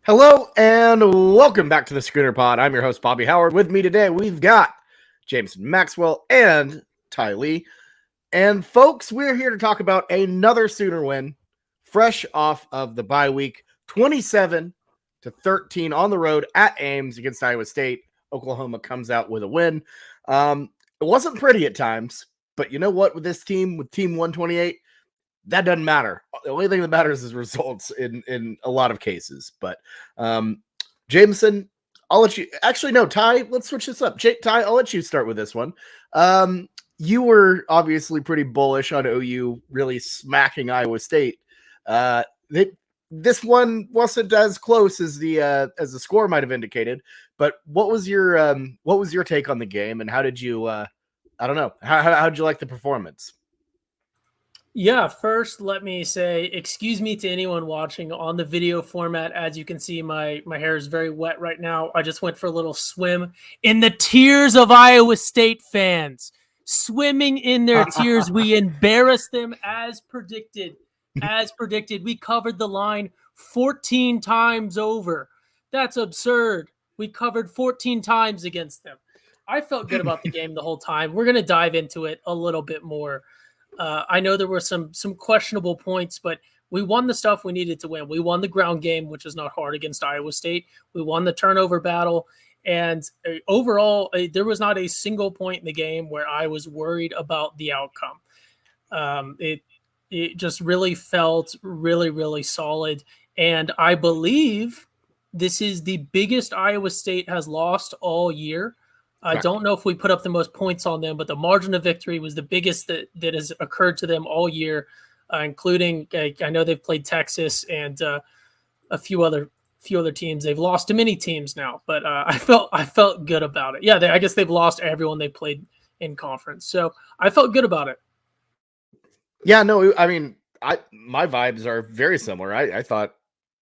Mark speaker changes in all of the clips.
Speaker 1: Hello and welcome back to the Scooter Pod. I'm your host, Bobby Howard. With me today, we've got Jamison Maxwell and Ty Lee. And folks, we're here to talk about another Sooner win, fresh off of the bye week, 27-13 on the road at Ames against Iowa State. Oklahoma comes out with a win. It wasn't pretty at times, but you know what? With this team, with Team 128, that doesn't matter. The only thing that matters is results in a lot of cases. But Jamison, I'll let you actually no, Ty, let's switch this up. Ty, I'll let you start with this one. You were obviously pretty bullish on OU really smacking Iowa State. This one wasn't as close as the score might have indicated, but what was your take on the game, and how did you I don't know, how did you like the performance?
Speaker 2: Yeah, first let me say excuse me to anyone watching on the video format. As you can see, my hair is very wet right now. I just went for a little swim in the tears of Iowa State fans. Swimming in their tears, we embarrassed them as predicted. As predicted, we covered the line 14 times over. That's absurd. We covered 14 times against them. I felt good about the game the whole time. We're going to dive into it a little bit more. I know there were some questionable points, but we won the stuff we needed to win. We won the ground game, which is not hard against Iowa State. We won the turnover battle. And overall, there was not a single point in the game where I was worried about the outcome. It just really felt really, really solid. And I believe this is the biggest Iowa State has lost all year. I don't know if we put up the most points on them, but the margin of victory was the biggest that has occurred to them all year, including I know they've played Texas and a few other teams. They've lost to many teams now, but I felt good about it. Yeah, I guess they've lost everyone they played in conference, so I felt good about it.
Speaker 1: Yeah, no, I mean, my vibes are very similar. I thought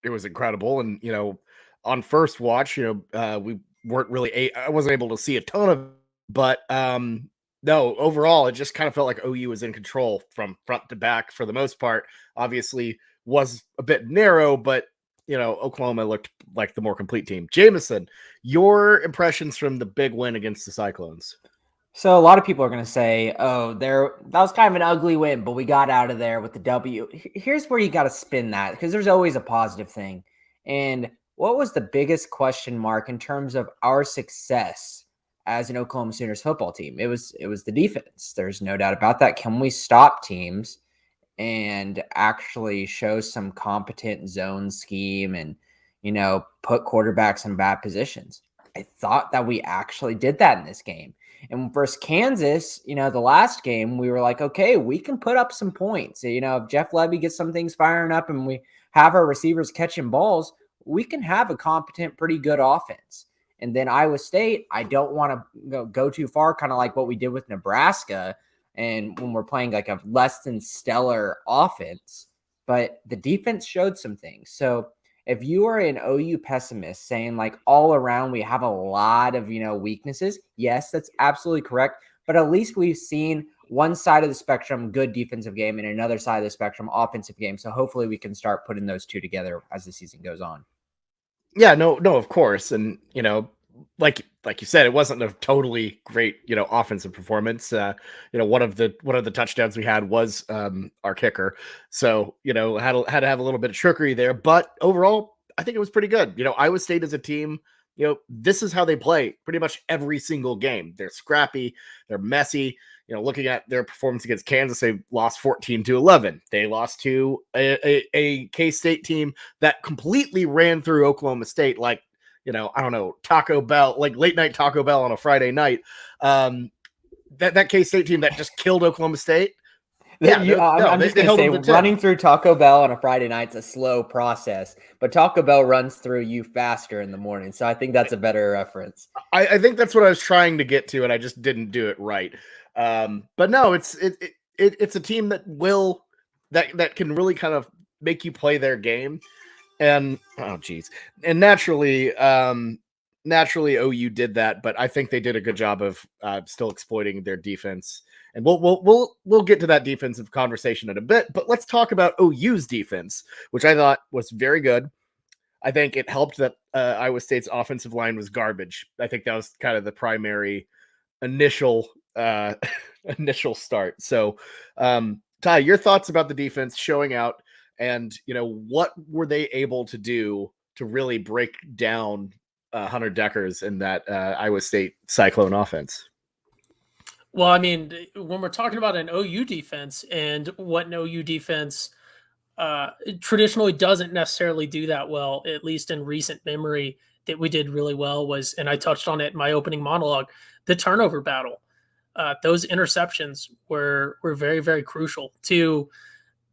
Speaker 1: it was incredible, and on first watch, we weren't really I wasn't able to see a ton of, but no, overall it just kind of felt like OU was in control from front to back for the most part. Obviously was a bit narrow, but Oklahoma looked like the more complete team. Jamison, your impressions from the big win against the Cyclones?
Speaker 3: So a lot of people are going to say, "Oh, that was kind of an ugly win, but we got out of there with the W." Here's where you got to spin that, because there's always a positive thing. And what was the biggest question mark in terms of our success as an Oklahoma Sooners football team? It was the defense. There's no doubt about that. Can we stop teams and actually show some competent zone scheme and put quarterbacks in bad positions? I thought that we actually did that in this game. And versus Kansas, the last game, we were like, okay, we can put up some points. If Jeff Levy gets some things firing up and we have our receivers catching balls, we can have a competent, pretty good offense. And then Iowa State, I don't want to go too far, kind of like what we did with Nebraska. And when we're playing like a less than stellar offense, but the defense showed some things. So if you are an OU pessimist saying like all around we have a lot of, weaknesses, yes, that's absolutely correct. But at least we've seen one side of the spectrum, good defensive game, and another side of the spectrum, offensive game. So hopefully we can start putting those two together as the season goes on.
Speaker 1: Yeah, no, of course. And, like you said, it wasn't a totally great, offensive performance. One of the touchdowns we had was our kicker. So, had to have a little bit of trickery there, but overall, I think it was pretty good. Iowa State as a team, this is how they play pretty much every single game. They're scrappy, they're messy. Looking at their performance against Kansas, they lost 14-11. They lost to a K-State team that completely ran through Oklahoma State like, I don't know, Taco Bell, like late night Taco Bell on a Friday night. That K-State team that just killed Oklahoma State.
Speaker 3: Yeah, I'm just going to say running through Taco Bell on a Friday night's a slow process, but Taco Bell runs through you faster in the morning. So I think that's a better reference.
Speaker 1: I think that's what I was trying to get to, and I just didn't do it right. But no, it's a team that can really kind of make you play their game. And naturally OU did that, but I think they did a good job of still exploiting their defense. And we'll get to that defensive conversation in a bit. But let's talk about OU's defense, which I thought was very good. I think it helped that Iowa State's offensive line was garbage. I think that was kind of the primary initial initial start. So, Ty, your thoughts about the defense showing out, and what were they able to do to really break down Hunter Deckers and that Iowa State Cyclone offense?
Speaker 2: Well, I mean, when we're talking about an OU defense and what an OU defense traditionally doesn't necessarily do that well, at least in recent memory, that we did really well was, and I touched on it in my opening monologue, the turnover battle. Those interceptions were very, very crucial to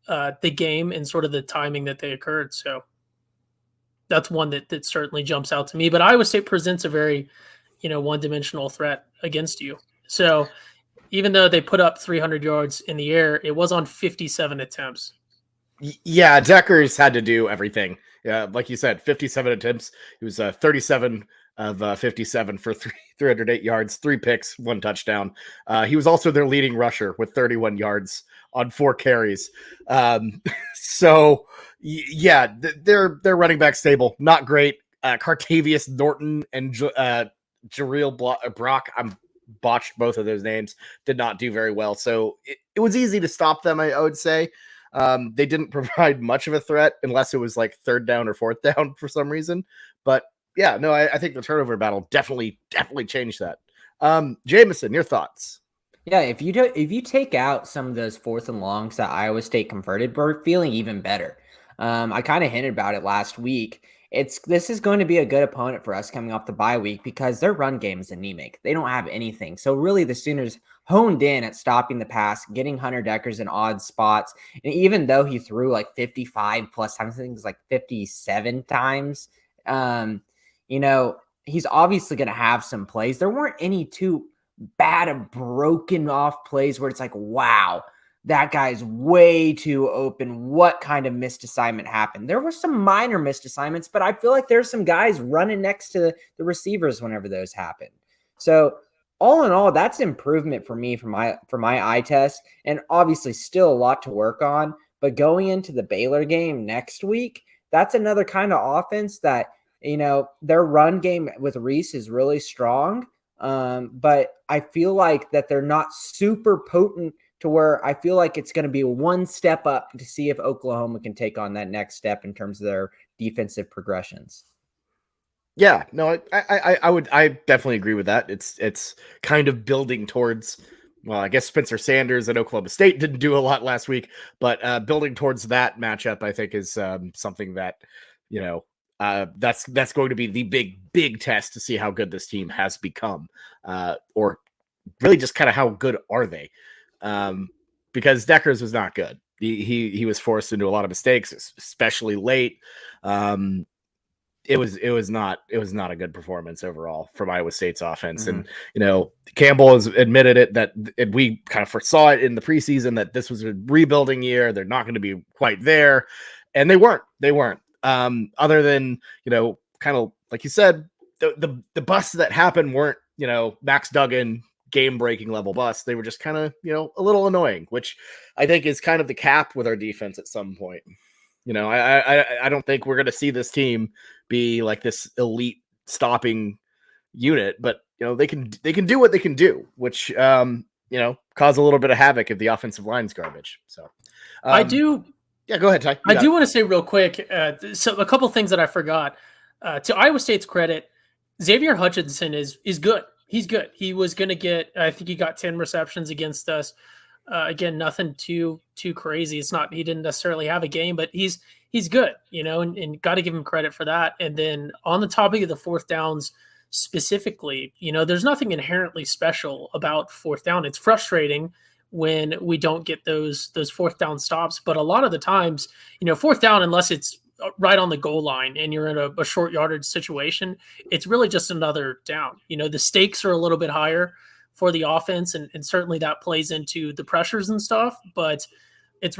Speaker 2: the game and sort of the timing that they occurred. So that's one that certainly jumps out to me. But Iowa State presents a very, one-dimensional threat against you. So even though they put up 300 yards in the air, it was on 57 attempts.
Speaker 1: Yeah, Deckers had to do everything. Yeah, like you said, 57 attempts. He was 37 of 57 for 308 yards, 3 picks, 1 touchdown. He was also their leading rusher with 31 yards on 4 carries. So, yeah, their running back stable, not great. Cartavius Norton and Jareel Brock, I'm botched both of those names, did not do very well. So it was easy to stop them, I would say. They didn't provide much of a threat unless it was like 3rd down or 4th down for some reason. But yeah, no, I think the turnover battle definitely changed that. Jamison, your thoughts?
Speaker 3: Yeah, if you take out some of those 4th and longs that Iowa State converted, we're feeling even better. I kind of hinted about it last week. This is going to be a good opponent for us coming off the bye week because their run game is anemic. They don't have anything. So really the Sooners honed in at stopping the pass, getting Hunter Deckers in odd spots. And even though he threw like 55 plus times, I think it was like 57 times, he's obviously going to have some plays. There weren't any too bad and broken off plays where it's like, wow, that guy's way too open. What kind of missed assignment happened? There were some minor missed assignments, but I feel like there's some guys running next to the receivers whenever those happen. So all in all, that's improvement for me for my eye test, and obviously still a lot to work on. But going into the Baylor game next week, that's another kind of offense that, their run game with Reese is really strong. But I feel like that they're not super potent to where I feel like it's going to be one step up to see if Oklahoma can take on that next step in terms of their defensive progressions.
Speaker 1: Yeah, no, I definitely agree with that. It's kind of building towards, well, I guess Spencer Sanders and Oklahoma State didn't do a lot last week, but building towards that matchup, I think is something that, that's going to be the big test to see how good this team has become, or really just kind of how good are they? Because Deckers was not good. He was forced into a lot of mistakes, especially late. It was not a good performance overall from Iowa State's offense. Mm-hmm. And Campbell has admitted it that we kind of foresaw it in the preseason that this was a rebuilding year. They're not going to be quite there, and they weren't. Other than kind of like you said, the busts that happened weren't Max Duggan game-breaking level busts. They were just kind of a little annoying, which I think is kind of the cap with our defense at some point. I don't think we're going to see this team be like this elite stopping unit, but they can do what they can do, which cause a little bit of havoc if the offensive line's garbage. So
Speaker 2: I do.
Speaker 1: Yeah, go ahead, Ty.
Speaker 2: I do want to say real quick. So a couple things that I forgot. To Iowa State's credit, Xavier Hutchinson is good. He's good. He was going to get, I think he got 10 receptions against us. Again, nothing too crazy. It's not, he didn't necessarily have a game, but he's good, and got to give him credit for that. And then on the topic of the 4th downs specifically, there's nothing inherently special about 4th down. It's frustrating when we don't get those 4th down stops, but a lot of the times, 4th down, unless it's right on the goal line and you're in a short yardage situation, it's really just another down. The stakes are a little bit higher for the offense, and certainly that plays into the pressures and stuff, but it's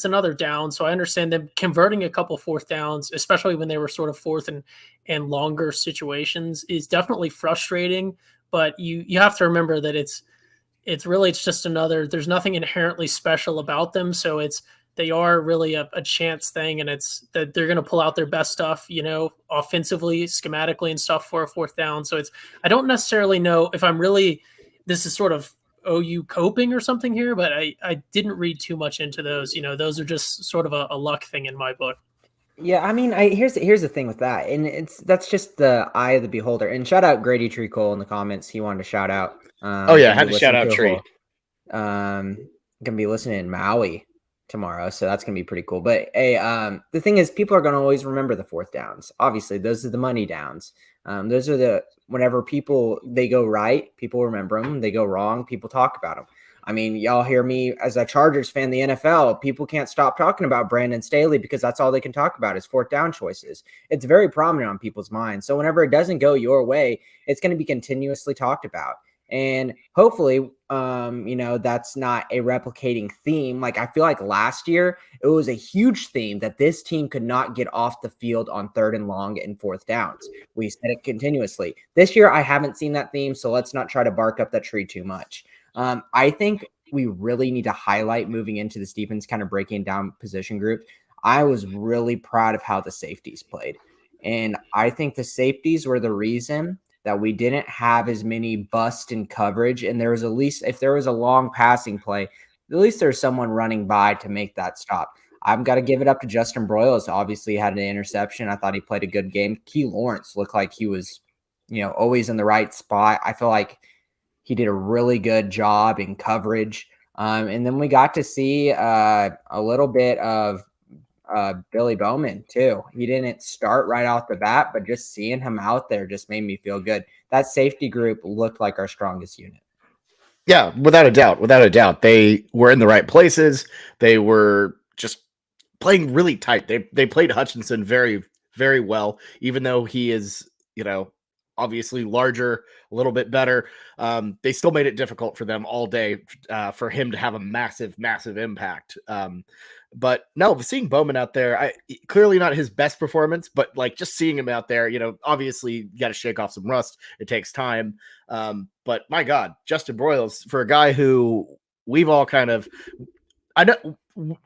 Speaker 2: another down. So I understand them converting a couple 4th downs, especially when they were sort of 4th and longer situations, is definitely frustrating, but you have to remember that it's just another, there's nothing inherently special about them. So they are really a chance thing, and it's that they're going to pull out their best stuff, offensively, schematically, and stuff for a fourth down. So I don't necessarily know if this is sort of OU coping or something here, but I didn't read too much into those. Those are just sort of a luck thing in my book.
Speaker 3: Yeah, I mean, here's the thing with that, and that's just the eye of the beholder. And shout out Grady Treacle in the comments. He wanted to shout out.
Speaker 1: Had to shout out Tree.
Speaker 3: Gonna be listening in Maui tomorrow, so that's gonna be pretty cool. But hey, the thing is, people are gonna always remember the fourth downs. Obviously, those are the money downs. Those are whenever they go right, people remember them. They go wrong, people talk about them. I mean, y'all hear me as a Chargers fan, the NFL, people can't stop talking about Brandon Staley because that's all they can talk about is fourth down choices. It's very prominent on people's minds. So whenever it doesn't go your way, it's going to be continuously talked about. And hopefully, that's not a replicating theme. Like, I feel like last year, it was a huge theme that this team could not get off the field on 3rd and long and 4th downs. We said it continuously. This year, I haven't seen that theme, so let's not try to bark up that tree too much. I think we really need to highlight moving into this defense, kind of breaking down position group. I was really proud of how the safeties played. And I think the safeties were the reason that we didn't have as many busts in coverage. And there was at least, if there was a long passing play, at least there's someone running by to make that stop. I've got to give it up to Justin Broyles. Obviously had an interception. I thought he played a good game. Key Lawrence looked like he was, always in the right spot. I feel like he did a really good job in coverage. And then we got to see a little bit of Billy Bowman too. He didn't start right off the bat, but just seeing him out there just made me feel good. That safety group looked like our strongest unit.
Speaker 1: Yeah, without a doubt. They were in the right places. They were just playing really tight. They played Hutchinson very, very well, even though he is, obviously larger, a little bit better. They still made it difficult for them all day for him to have a massive, massive impact. But no, seeing Bowman out there, clearly not his best performance, but like just seeing him out there, obviously you got to shake off some rust. It takes time. But my God, Justin Broyles, for a guy who we've all kind of, I know,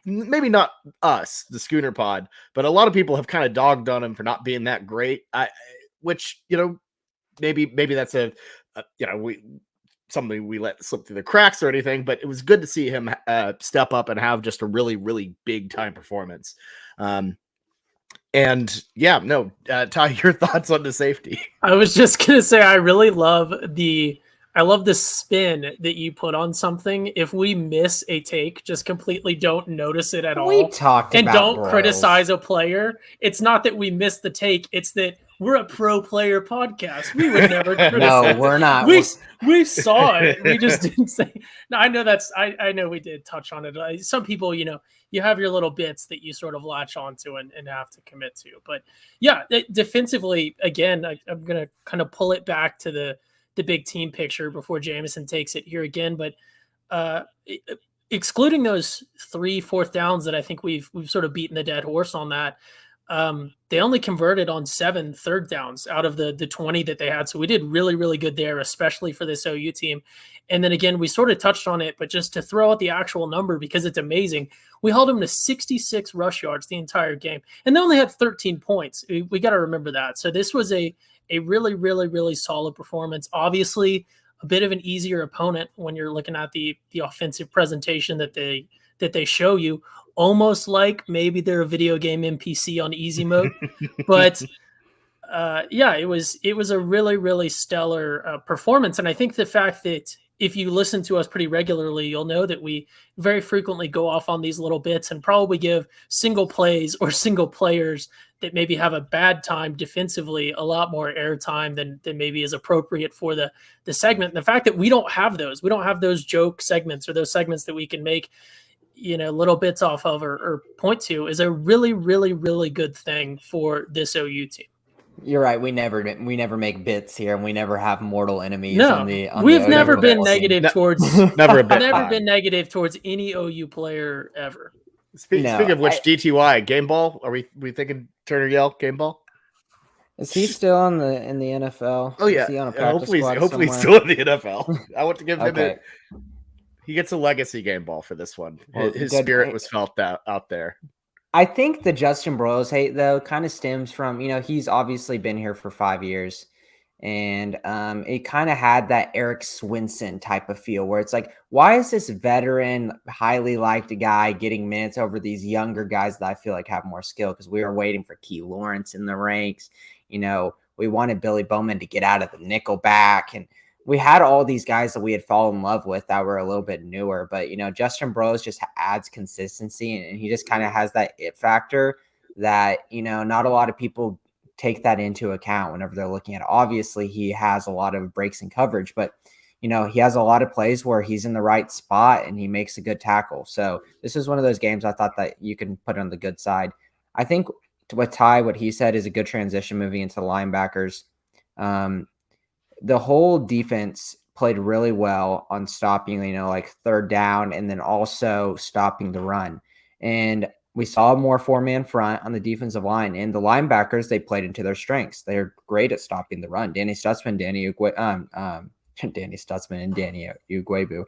Speaker 1: maybe not us, the Schooner Pod, but a lot of people have kind of dogged on him for not being that great. Which maybe that's something we let slip through the cracks or anything, but it was good to see him step up and have just a really, really big time performance. Ty, your thoughts on the safety?
Speaker 2: I was just going to say, I really love the spin that you put on something. If we miss a take, just completely don't notice it at all.
Speaker 3: We talked
Speaker 2: and
Speaker 3: about
Speaker 2: don't
Speaker 3: Broyles.
Speaker 2: Criticize a player. It's not that we missed the take. It's that we're a pro player podcast. We would never criticize.
Speaker 3: No, we're not.
Speaker 2: We saw it. We just didn't say. No, I know I know we did touch on it. Some people, you have your little bits that you sort of latch onto and have to commit to. But yeah, defensively, again, I'm going to kind of pull it back to the big team picture before Jamison takes it here again. But excluding those 3 4th downs that I think we've sort of beaten the dead horse on that, they only converted on 7 3rd downs out of the 20 that they had. So we did really, really good there, especially for this OU team. And then again, we sort of touched on it, but just to throw out the actual number, because it's amazing, we held them to 66 rush yards the entire game, and they only had 13 points. We got to remember that. So this was a really, really, really solid performance. Obviously, a bit of an easier opponent when you're looking at the offensive presentation that they show you, almost like maybe they're a video game NPC on easy mode. But it was a really, really stellar performance. And I think the fact that if you listen to us pretty regularly, you'll know that we very frequently go off on these little bits and probably give single plays or single players that maybe have a bad time defensively a lot more airtime than maybe is appropriate for the segment. And the fact that we don't have those joke segments or those segments that we can make, little bits off of or point to, is a really, really, really good thing for this OU team.
Speaker 3: You're right. We never make bits here, and we never have mortal enemies.
Speaker 2: No, we've never been negative towards been negative towards any OU player ever.
Speaker 1: Speaking of which, DTY game ball. Are we thinking Turner Yell game ball?
Speaker 3: Is he still in the NFL?
Speaker 1: Oh yeah,
Speaker 3: is he on a practice squad
Speaker 1: hopefully he's still in the NFL. I want to give him He gets a legacy game ball for this one.
Speaker 3: Well,
Speaker 1: His
Speaker 3: good.
Speaker 1: spirit was felt out there.
Speaker 3: I think the Justin Broyles hate though kind of stems from, he's obviously been here for 5 years, and it kind of had that Eric Swinson type of feel where it's like, why is this veteran, highly liked guy getting minutes over these younger guys that I feel like have more skill? Because we were waiting for Key Lawrence in the ranks. We wanted Billy Bowman to get out of the nickel back, and we had all these guys that we had fallen in love with that were a little bit newer, but Justin Broyles just adds consistency, and he just kind of has that it factor that, not a lot of people take that into account whenever they're looking at it. Obviously he has a lot of breaks in coverage, but he has a lot of plays where he's in the right spot and he makes a good tackle. So this is one of those games I thought that you can put on the good side. I think with Ty, what he said is a good transition moving into the linebackers. The whole defense played really well on stopping, like third down, and then also stopping the run. And we saw more 4-man front on the defensive line, and the linebackers, they played into their strengths. They're great at stopping the run. Danny Stutzman, Danny Stutzman and Danny Ugwebu.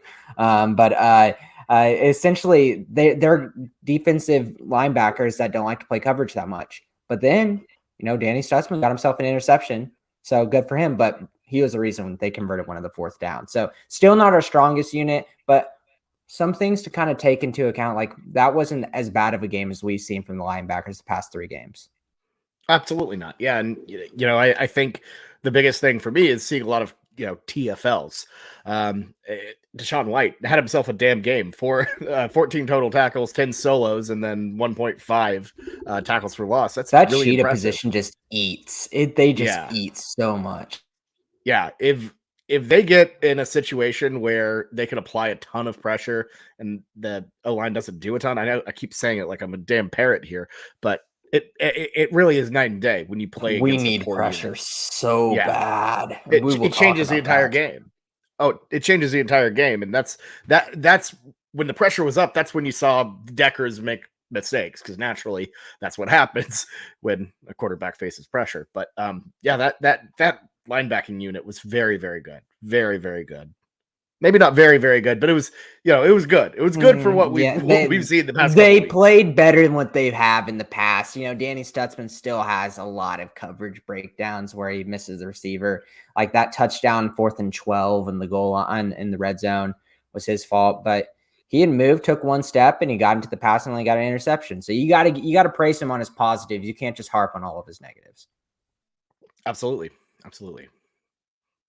Speaker 3: Essentially, they're defensive linebackers that don't like to play coverage that much. But then, Danny Stutzman got himself an interception, so good for him. But he was the reason they converted one of the fourth down. So still not our strongest unit, but some things to kind of take into account. Like that wasn't as bad of a game as we've seen from the linebackers the past 3 games.
Speaker 1: Absolutely not. Yeah. And, I think the biggest thing for me is seeing a lot of, TFLs. Deshaun White had himself a damn game for 14 total tackles, 10 solos, and then 1.5 tackles for loss. That's
Speaker 3: that
Speaker 1: really
Speaker 3: cheetah
Speaker 1: impressive.
Speaker 3: Position just eats it. They just eat so much.
Speaker 1: Yeah. If they get in a situation where they can apply a ton of pressure and the O-line doesn't do a ton, I know I keep saying it like I'm a damn parrot here, but it really is night and day when you play.
Speaker 3: We need pressure unit. So bad.
Speaker 1: It changes the entire game. Oh, it changes the entire game, and that's when the pressure was up. That's when you saw Deckers make mistakes, because naturally that's what happens when a quarterback faces pressure. But that linebacking unit was very, very good, very, very good. Maybe not very, very good, but it was, it was good. It was good for what we've seen the past.
Speaker 3: They played better than what they have in the past. Danny Stutzman still has a lot of coverage breakdowns where he misses the receiver. Like that touchdown 4th and 12 and the goal line in the red zone was his fault, but he had moved, took one step, and he got into the pass and only got an interception. So you got to praise him on his positives. You can't just harp on all of his negatives.
Speaker 1: Absolutely.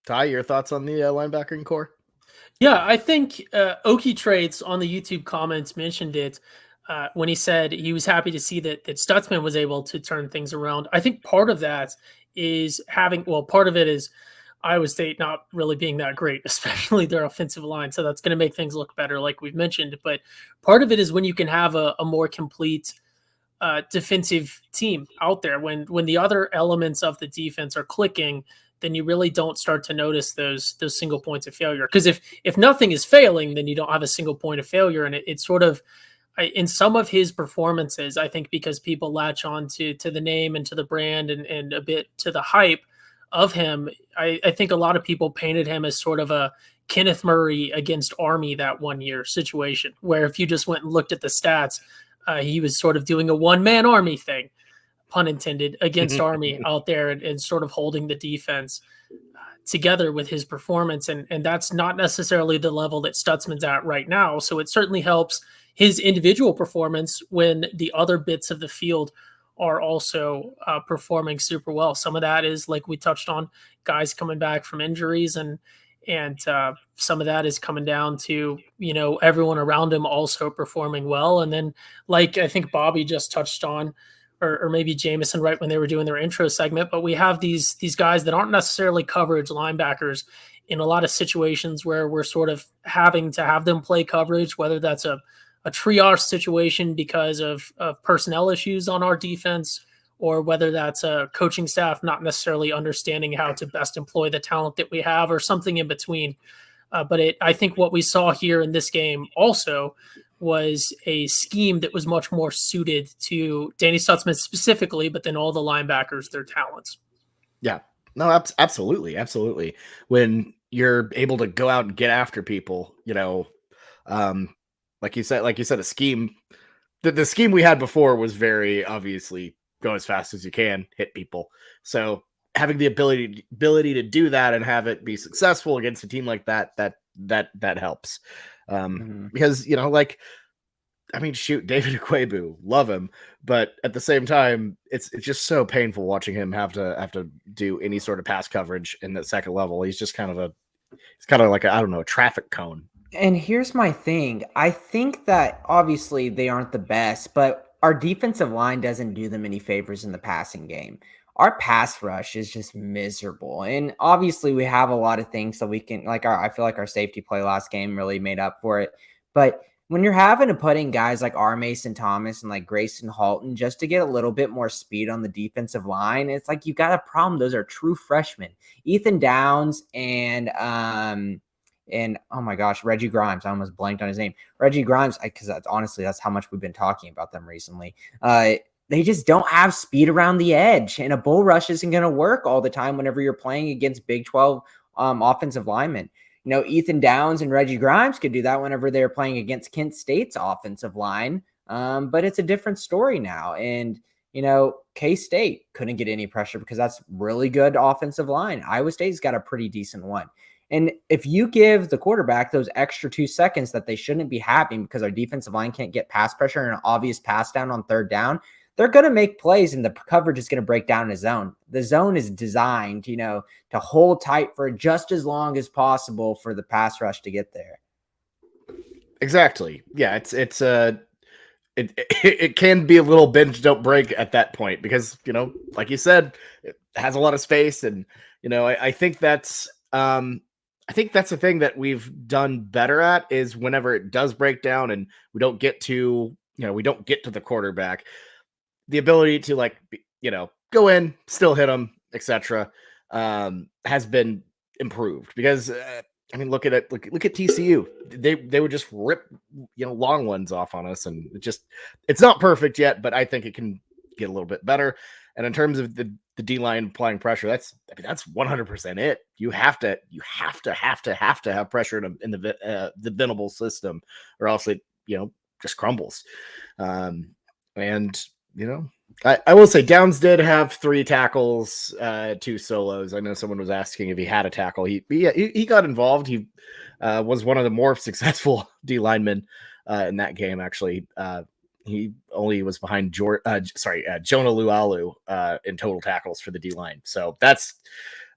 Speaker 1: Ty, your thoughts on the linebacking core?
Speaker 2: Yeah, I think Okie Trades on the YouTube comments mentioned it when he said he was happy to see that Stutzman was able to turn things around. I think part of that is part of it is Iowa State not really being that great, especially their offensive line. So that's going to make things look better, like we've mentioned. But part of it is when you can have a more complete defensive team out there, when the other elements of the defense are clicking, then you really don't start to notice those single points of failure. Because if nothing is failing, then you don't have a single point of failure. And it's sort of, in some of his performances, I think because people latch on to the name and to the brand and a bit to the hype of him, I think a lot of people painted him as sort of a Kenneth Murray against Army that 1 year situation, where if you just went and looked at the stats, he was sort of doing a one-man Army thing, pun intended, against Army out there and sort of holding the defense together with his performance. And that's not necessarily the level that Stutzman's at right now. So it certainly helps his individual performance when the other bits of the field are also performing super well. Some of that is, like we touched on, guys coming back from injuries, and some of that is coming down to, everyone around him also performing well. And then, like I think Bobby just touched on, or maybe Jamison right when they were doing their intro segment, but we have these guys that aren't necessarily coverage linebackers in a lot of situations where we're sort of having to have them play coverage, whether that's a triage situation because of personnel issues on our defense, or whether that's a coaching staff not necessarily understanding how to best employ the talent that we have, or something in between. But I think what we saw here in this game also was a scheme that was much more suited to Danny Stutzman specifically, but then all the linebackers, their talents.
Speaker 1: Yeah, no, absolutely. When you're able to go out and get after people, Like you said, a scheme. The scheme we had before was very obviously go as fast as you can, hit people. So having the ability to do that and have it be successful against a team like that helps. Because like, I mean, shoot, David Akwebu, love him, but at the same time, it's just so painful watching him have to do any sort of pass coverage in that second level. He's just kind of like a, I don't know, a traffic cone.
Speaker 3: And here's my thing. I think that obviously they aren't the best, but our defensive line doesn't do them any favors in the passing game. Our pass rush is just miserable. And obviously we have a lot of things that we can, like I feel like our safety play last game really made up for it. But when you're having to put in guys like R. Mason Thomas and like Grayson Halton just to get a little bit more speed on the defensive line, it's like you got a problem. Those are true freshmen. Ethan Downs and oh my gosh, Reggie Grimes. I almost blanked on his name. Reggie Grimes, because honestly, that's how much we've been talking about them recently. They just don't have speed around the edge, and a bull rush isn't going to work all the time whenever you're playing against Big 12 offensive linemen. Ethan Downs and Reggie Grimes could do that whenever they're playing against Kent State's offensive line, but it's a different story now. And K-State couldn't get any pressure because that's really good offensive line. Iowa State's got a pretty decent one. And if you give the quarterback those extra 2 seconds that they shouldn't be having because our defensive line can't get pass pressure and an obvious pass down on third down, they're going to make plays and the coverage is going to break down in the zone. The zone is designed, to hold tight for just as long as possible for the pass rush to get there.
Speaker 1: Exactly. Yeah, it can be a little bend don't break at that point because, like you said, it has a lot of space. And, I think that's the thing that we've done better at is whenever it does break down and we don't get to the quarterback, the ability to go in, still hit them, etc. Has been improved because look at TCU. They would just rip long ones off on us, and it's not perfect yet, but I think it can get a little bit better. And in terms of the D line applying pressure, that's 100% it. You have to have pressure in the Venable system, or else it just crumbles. I will say Downs did have 3 tackles, 2 solos. I know someone was asking if he had a tackle. He got involved. He was one of the more successful D linemen in that game. Actually, he only was behind Jonah Lualu in total tackles for the D line. So that's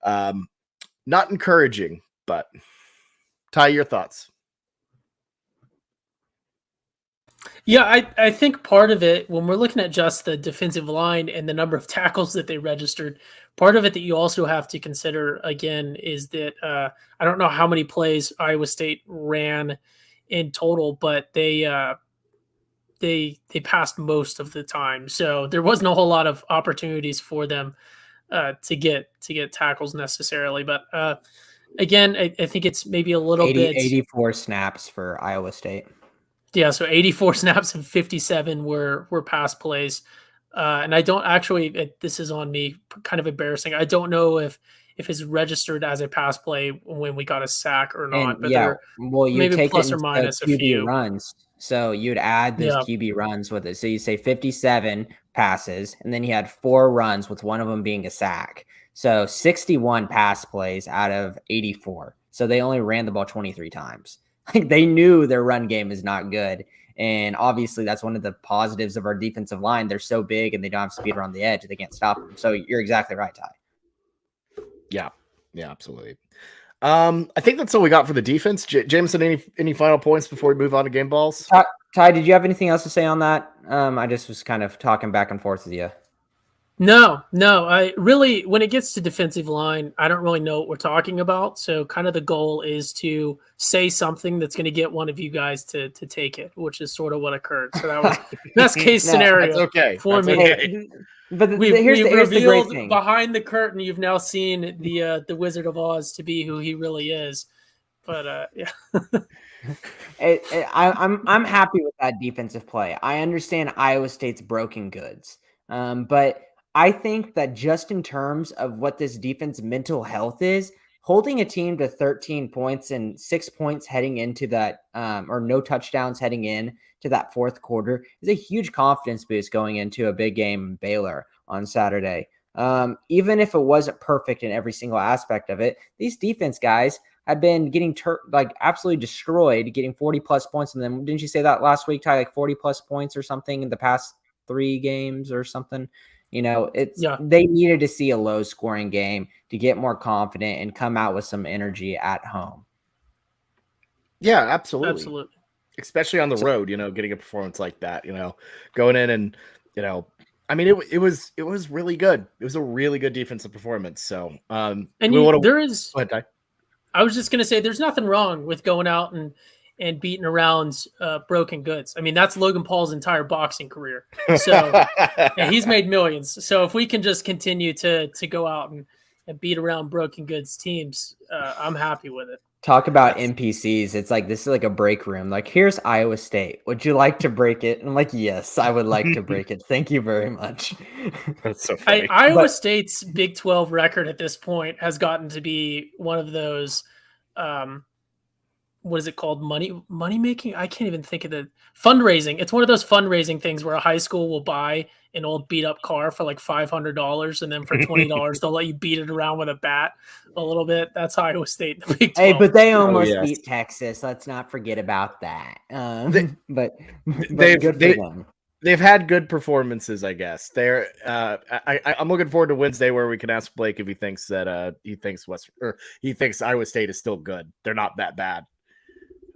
Speaker 1: not encouraging. But Ty, your thoughts?
Speaker 2: Yeah, I think part of it, when we're looking at just the defensive line and the number of tackles that they registered, part of it that you also have to consider, again, is that I don't know how many plays Iowa State ran in total, but they passed most of the time. So there wasn't a whole lot of opportunities for them to get tackles necessarily. But again, I think it's maybe a little bit
Speaker 3: 84 snaps for Iowa State.
Speaker 2: Yeah, so 84 snaps and 57 were pass plays. And I don't actually, this is on me, kind of embarrassing. I don't know if it's registered as a pass play when we got a sack or not.
Speaker 3: And
Speaker 2: but
Speaker 3: you
Speaker 2: maybe
Speaker 3: take
Speaker 2: plus
Speaker 3: it
Speaker 2: or minus a
Speaker 3: QB
Speaker 2: few
Speaker 3: runs. So you'd add those QB runs with it. So you say 57 passes, and then you had 4 runs with one of them being a sack. So 61 pass plays out of 84. So they only ran the ball 23 times. Like they knew their run game is not good. And obviously that's one of the positives of our defensive line. They're so big and they don't have speed around the edge. They can't stop them. So you're exactly right, Ty.
Speaker 1: Yeah, absolutely. I think that's all we got for the defense. Jamison, any final points before we move on to game balls?
Speaker 3: Ty, did you have anything else to say on that? I just was kind of talking back and forth with you.
Speaker 2: No. I really, when it gets to defensive line, I don't really know what we're talking about. So kind of the goal is to say something that's going to get one of you guys to take it, which is sort of what occurred. So that was best case scenario.
Speaker 1: That's okay.
Speaker 2: For me.
Speaker 1: Okay.
Speaker 2: But here's the great thing. Behind the curtain, you've now seen the Wizard of Oz to be who he really is. But yeah.
Speaker 3: I'm happy with that defensive play. I understand Iowa State's broken goods, but I think that just in terms of what this defense mental health is, holding a team to 13 points and 6 points heading into that, or no touchdowns heading in to that fourth quarter is a huge confidence boost going into a big game in Baylor on Saturday. Even if it wasn't perfect in every single aspect of it, these defense guys have been getting absolutely destroyed, getting 40 plus points. And then didn't you say that last week, Ty, like 40 plus points or something in the past 3 games or something? They needed to see a low scoring game to get more confident and come out with some energy at home.
Speaker 1: Yeah, absolutely.
Speaker 2: Absolutely.
Speaker 1: Especially on the road, getting a performance like that, going in and, I mean, it was really good. It was a really good defensive performance. So,
Speaker 2: and there is,
Speaker 1: go ahead, Ty.
Speaker 2: I was just going to say, there's nothing wrong with going out and beating around broken goods. I mean, that's Logan Paul's entire boxing career. So and he's made millions. So if we can just continue to go out and beat around broken goods teams, I'm happy with it.
Speaker 3: Talk about NPCs. It's like, this is like a break room. Like, here's Iowa State. Would you like to break it? And I'm like, yes, I would like to break it. Thank you very much.
Speaker 1: That's so funny.
Speaker 2: Iowa State's Big 12 record at this point has gotten to be one of those, what is it called? Money making? I can't even think of the fundraising. It's one of those fundraising things where a high school will buy an old beat up car for like $500, and then for $20 they'll let you beat it around with a bat a little bit. That's Iowa State in the Big 12.
Speaker 3: Hey, but they almost beat Texas. Let's not forget about that. But good for them.
Speaker 1: They've had good performances, I guess. I'm looking forward to Wednesday where we can ask Blake if he thinks that he thinks Iowa State is still good. They're not that bad.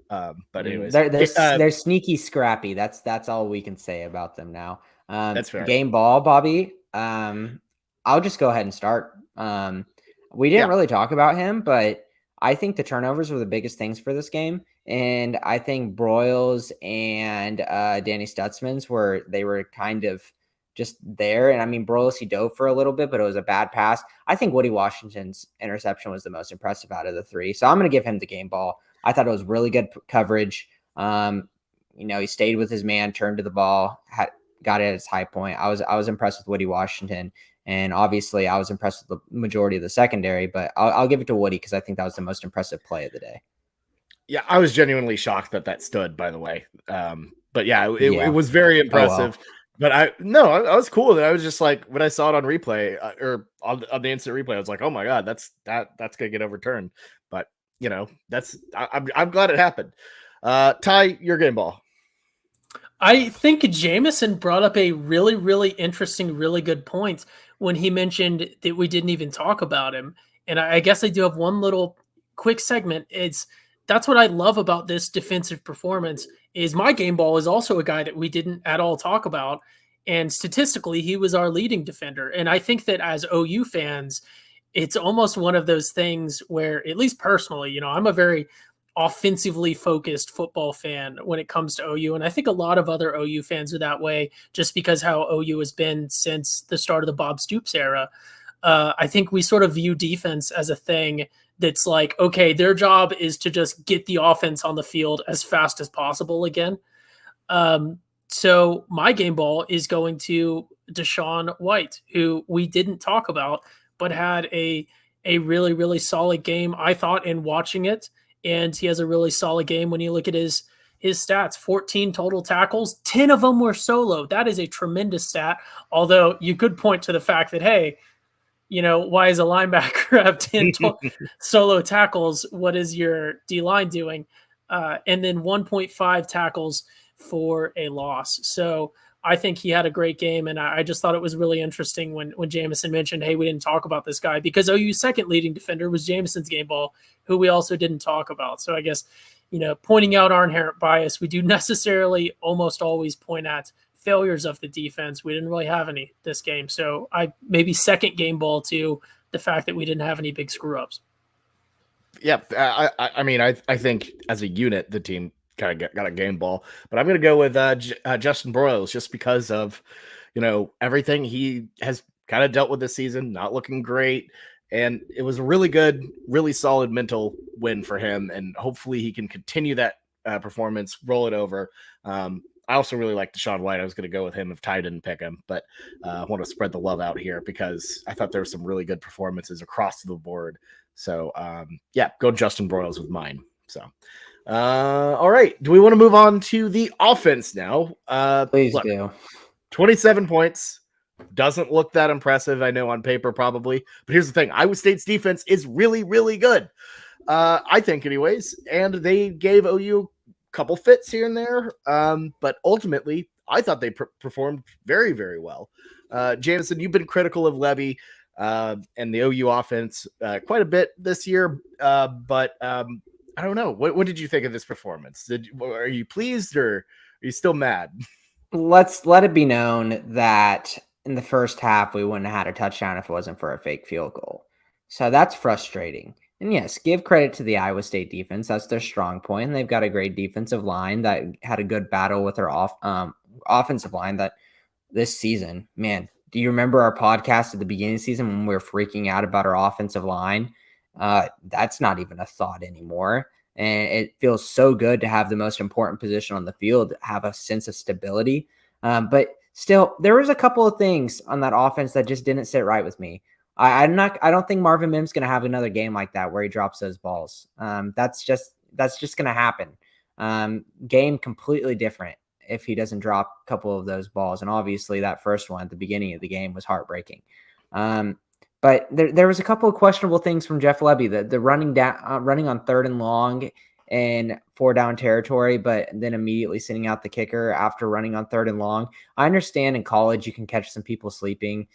Speaker 1: But anyways,
Speaker 3: they're sneaky scrappy. That's all we can say about them now.
Speaker 1: That's fair.
Speaker 3: Game ball, Bobby. I'll just go ahead and start. We didn't really talk about him, but I think the turnovers were the biggest things for this game. And I think Broyles and Danny Stutzman's were kind of just there. And I mean, Broyles, he dove for a little bit, but it was a bad pass. I think Woody Washington's interception was the most impressive out of the 3. So I'm going to give him the game ball. I thought it was really good coverage. He stayed with his man, turned to the ball, got it at its high point. I was impressed with Woody Washington. And obviously I was impressed with the majority of the secondary, but I'll give it to Woody because I think that was the most impressive play of the day.
Speaker 1: Yeah, I was genuinely shocked that stood, by the way. But yeah, it was very impressive.
Speaker 3: Oh,
Speaker 1: well. But I was cool. I was just like, when I saw it on replay or on the instant replay, I was like, oh my God, that's gonna get overturned. But I'm glad it happened. Ty, your game ball.
Speaker 2: I think Jamison brought up a really, really interesting, really good point when he mentioned that we didn't even talk about him. And I guess I do have one little quick segment. That's what I love about this defensive performance is my game ball is also a guy that we didn't at all talk about. And statistically, he was our leading defender. And I think that as OU fans, it's almost one of those things where, at least personally, I'm a very offensively focused football fan when it comes to OU. And I think a lot of other OU fans are that way just because how OU has been since the start of the Bob Stoops era. I think we sort of view defense as a thing that's like, okay, their job is to just get the offense on the field as fast as possible again. So my game ball is going to Deshaun White, who we didn't talk about, but had a really, really solid game, I thought, in watching it. And he has a really solid game when you look at his stats. 14 total tackles, 10 of them were solo. That is a tremendous stat. Although you could point to the fact that, hey, why is a linebacker have 10 solo tackles? What is your D-line doing? And then 1.5 tackles for a loss. So I think he had a great game, and I just thought it was really interesting when Jamison mentioned, hey, we didn't talk about this guy, because OU's second leading defender was Jamison's game ball, who we also didn't talk about. So I guess, pointing out our inherent bias, we do necessarily almost always point at failures of the defense. We didn't really have any this game. So I maybe second game ball to the fact that we didn't have any big screw-ups.
Speaker 1: Yeah, I mean, I think as a unit, the team kind of got a game ball, but I'm going to go with Justin Broyles just because of, everything he has kind of dealt with this season, not looking great. And it was a really good, really solid mental win for him. And hopefully he can continue that performance, roll it over. I also really like Deshaun White. I was going to go with him if Ty didn't pick him, but I want to spread the love out here because I thought there were some really good performances across the board So yeah, go Justin Broyles with mine. So all right, do we want to move on to the offense now?
Speaker 3: Please
Speaker 1: Look,
Speaker 3: do.
Speaker 1: 27 points doesn't look that impressive, I know, on paper probably, but here's the thing: Iowa State's defense is really, really good, I think, anyways, and they gave OU a couple fits here and there, but ultimately I thought they performed very, very well. Jamison, you've been critical of Levy and the OU offense quite a bit this year, but I don't know. What did you think of this performance? Are you pleased or are you still mad?
Speaker 3: Let's let it be known that in the first half, we wouldn't have had a touchdown if it wasn't for a fake field goal. So that's frustrating. And yes, give credit to the Iowa State defense. That's their strong point. And they've got a great defensive line that had a good battle with their offensive line that this season, man, do you remember our podcast at the beginning of the season when we were freaking out about our offensive line? That's not even a thought anymore. And it feels so good to have the most important position on the field, have a sense of stability. But still, there was a couple of things on that offense that just didn't sit right with me. I don't think Marvin Mims going to have another game like that where he drops those balls. That's just going to happen. Game completely different if he doesn't drop a couple of those balls. And obviously that first one at the beginning of the game was heartbreaking. But there was a couple of questionable things from Jeff Lebby, the running down, running on 3rd and long and 4 down territory, but then immediately sending out the kicker after running on 3rd and long. I understand in college you can catch some people sleeping,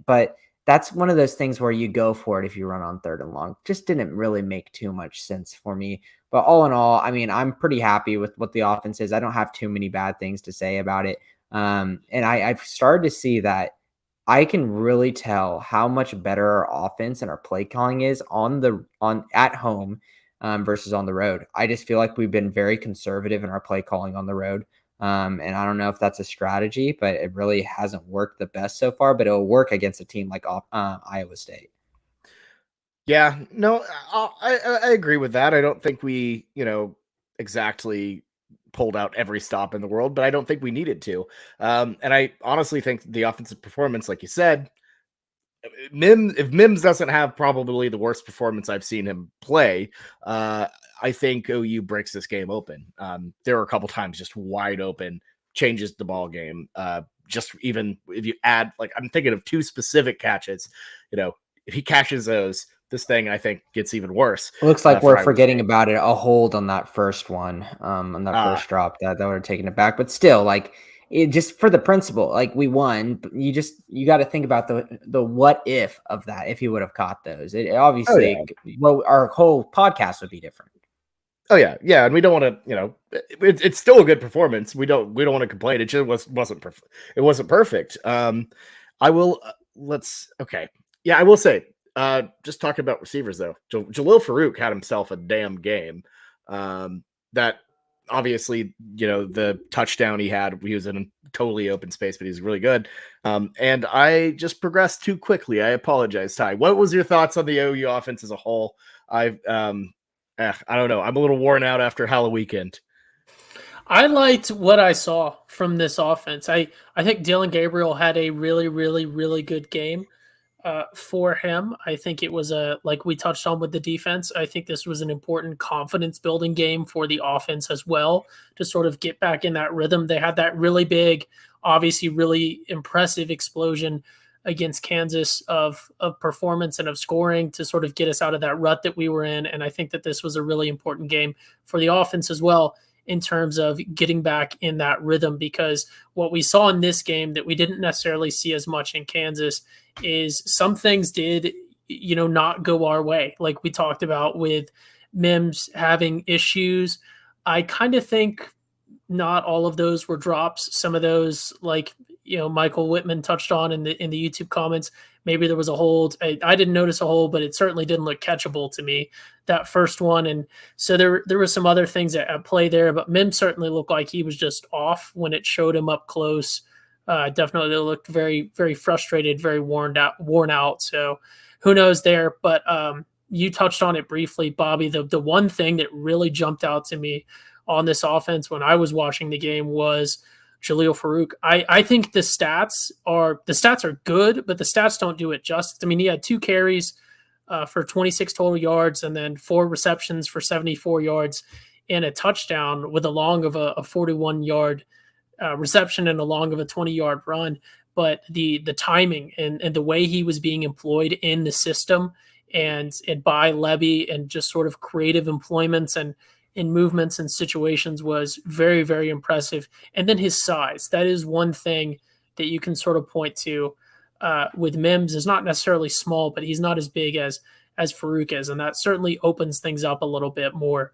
Speaker 3: but that's one of those things where you go for it if you run on 3rd and long. Just didn't really make too much sense for me. But all in all, I mean, I'm pretty happy with what the offense is. I don't have too many bad things to say about it. And I've started to see that I can really tell how much better our offense and our play calling is at home versus on the road. I just feel like we've been very conservative in our play calling on the road. And I don't know if that's a strategy, but it really hasn't worked the best so far, but it'll work against a team like Iowa State.
Speaker 1: Yeah, no, I agree with that. I don't think we, exactly pulled out every stop in the world, but I don't think we needed to. And I honestly think the offensive performance, like you said, if Mims doesn't have probably the worst performance I've seen him play, I think OU breaks this game open. There were a couple times just wide open, changes the ball game. Just even if you add, like, I'm thinking of 2 specific catches, if he catches those, this thing, I think, gets even worse.
Speaker 3: It looks like we're forgetting about it. A hold on that first one, on that first drop that would have taken it back. But still, like, it just for the principle, like, we won. But you got to think about the what if of that. If he would have caught those, it obviously, well, our whole podcast would be different.
Speaker 1: Oh yeah, and we don't want to, it's still a good performance. We don't want to complain. It just wasn't perfect. It wasn't perfect. I will I will say. Just talking about receivers though, Jalil Farouk had himself a damn game. That obviously, the touchdown he was in a totally open space, but he's really good. And I just progressed too quickly. I apologize, Ty. What was your thoughts on the OU offense as a whole? I don't know. I'm a little worn out after Halloween weekend.
Speaker 2: I liked what I saw from this offense. I think Dylan Gabriel had a really, really, really good game. For him, I think it was like we touched on with the defense. I think this was an important confidence building game for the offense as well to sort of get back in that rhythm. They had that really big, obviously really impressive explosion against Kansas of performance and of scoring to sort of get us out of that rut that we were in. And I think that this was a really important game for the offense as well in terms of getting back in that rhythm, because what we saw in this game that we didn't necessarily see as much in Kansas is some things did, not go our way. Like we talked about with Mims having issues. I kind of think not all of those were drops. Some of those, like, Michael Whitman touched on in the YouTube comments, maybe there was a hold. I didn't notice a hold, but it certainly didn't look catchable to me, that first one. And so there were some other things at play there, but Mims certainly looked like he was just off when it showed him up close. Definitely looked very, very frustrated, very worn out. So who knows there, but you touched on it briefly, Bobby. The one thing that really jumped out to me on this offense when I was watching the game was Jalil Farouk. I think the stats are good, but the stats don't do it justice. I mean, he had 2 carries for 26 total yards, and then 4 receptions for 74 yards and a touchdown with a long of a 41-yard reception and a long of a 20-yard run. But the timing and the way he was being employed in the system and by Levy and just sort of creative employments and in movements and situations was very, very impressive. And then his size. That is one thing that you can sort of point to with Mims. Is not necessarily small, but he's not as big as Farouk is. And that certainly opens things up a little bit more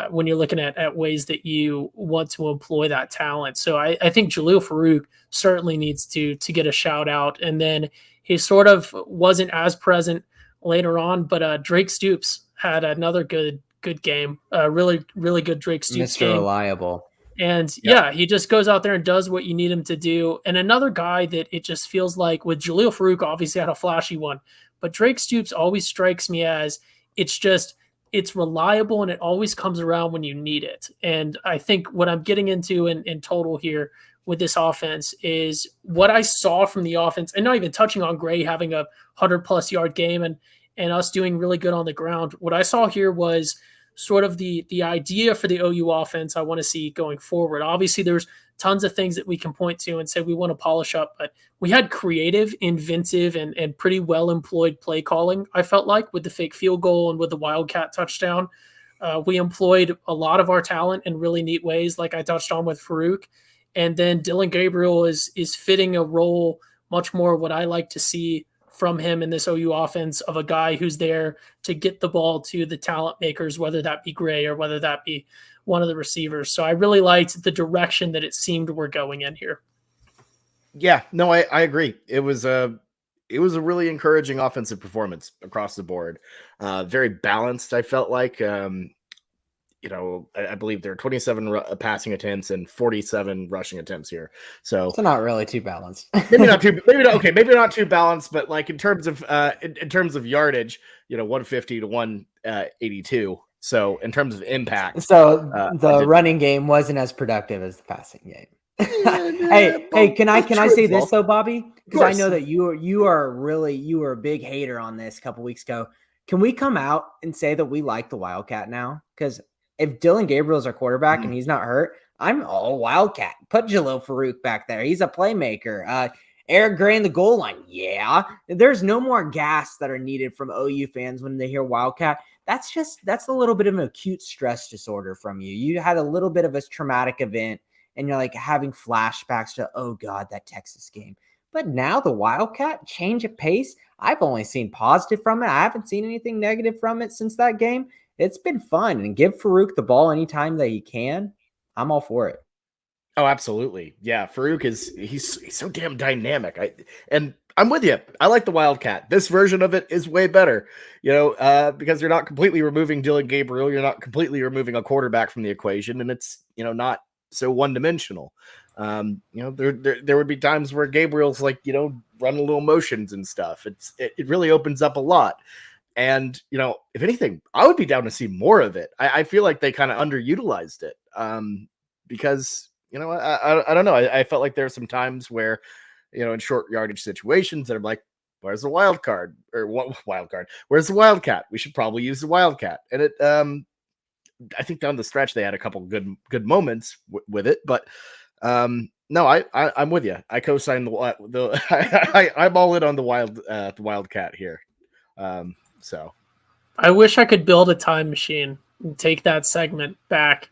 Speaker 2: when you're looking at ways that you want to employ that talent. So I think Jaleel Farouk certainly needs to get a shout out. And then he sort of wasn't as present later on, but Drake Stoops had another good game. Really, really good Drake Stoops
Speaker 3: Mr.
Speaker 2: game.
Speaker 3: Reliable.
Speaker 2: And yeah, he just goes out there and does what you need him to do. And another guy that it just feels like with Jaleel Farouk obviously had a flashy one, but Drake Stoops always strikes me as it's reliable and it always comes around when you need it. And I think what I'm getting into in total here with this offense is what I saw from the offense, and not even touching on Gray having a 100+ yard game and us doing really good on the ground. What I saw here was sort of the idea for the OU offense I want to see going forward. Obviously, there's tons of things that we can point to and say we want to polish up, but we had creative, inventive, and pretty well-employed play calling, I felt like, with the fake field goal and with the Wildcat touchdown. We employed a lot of our talent in really neat ways, like I touched on with Farouk. And then Dylan Gabriel is fitting a role much more what I like to see from him in this OU offense, of a guy who's there to get the ball to the talent makers, whether that be Gray or whether that be one of the receivers. So I really liked the direction that it seemed we're going in here.
Speaker 1: Yeah, no, I agree. It was a really encouraging offensive performance across the board. Very balanced, I felt like. I believe there are 27 passing attempts and 47 rushing attempts here. So
Speaker 3: not really too balanced.
Speaker 1: maybe not too balanced, but like in terms of yardage, 150 to 182. So in terms of impact,
Speaker 3: so the running game wasn't as productive as the passing game. Hey, can I say this though, Bobby? Because I know that you were a big hater on this a couple weeks ago. Can we come out and say that we like the Wildcat now? Because if Dylan Gabriel's our quarterback and he's not hurt, I'm all Wildcat. Put Jaleel Farouk back there. He's a playmaker. Eric Gray in the goal line. Yeah. There's no more gas that are needed from OU fans when they hear Wildcat. That's a little bit of an acute stress disorder from you. You had a little bit of a traumatic event and you're like having flashbacks to, oh God, that Texas game. But now the Wildcat, change of pace. I've only seen positive from it. I haven't seen anything negative from it since that game. It's been fun, and give Farouk the ball anytime that he can. I'm all for it.
Speaker 1: Oh, absolutely. Yeah. Farouk he's so damn dynamic. I'm with you. I like the Wildcat. This version of it is way better, because you're not completely removing Dylan Gabriel. You're not completely removing a quarterback from the equation, and it's, not so one-dimensional. There would be times where Gabriel's like, running little motions and stuff. It really opens up a lot. And, if anything, I would be down to see more of it. I feel like they kind of underutilized it because, I don't know. I felt like there are some times where, in short yardage situations that I'm like, where's the wild card? Or what wild card? Where's the Wildcat? We should probably use the Wildcat. And it, I think down the stretch, they had a couple good moments with it. But no, I'm with you. I co-sign I'm all in on the Wildcat here. So
Speaker 2: I wish I could build a time machine and take that segment back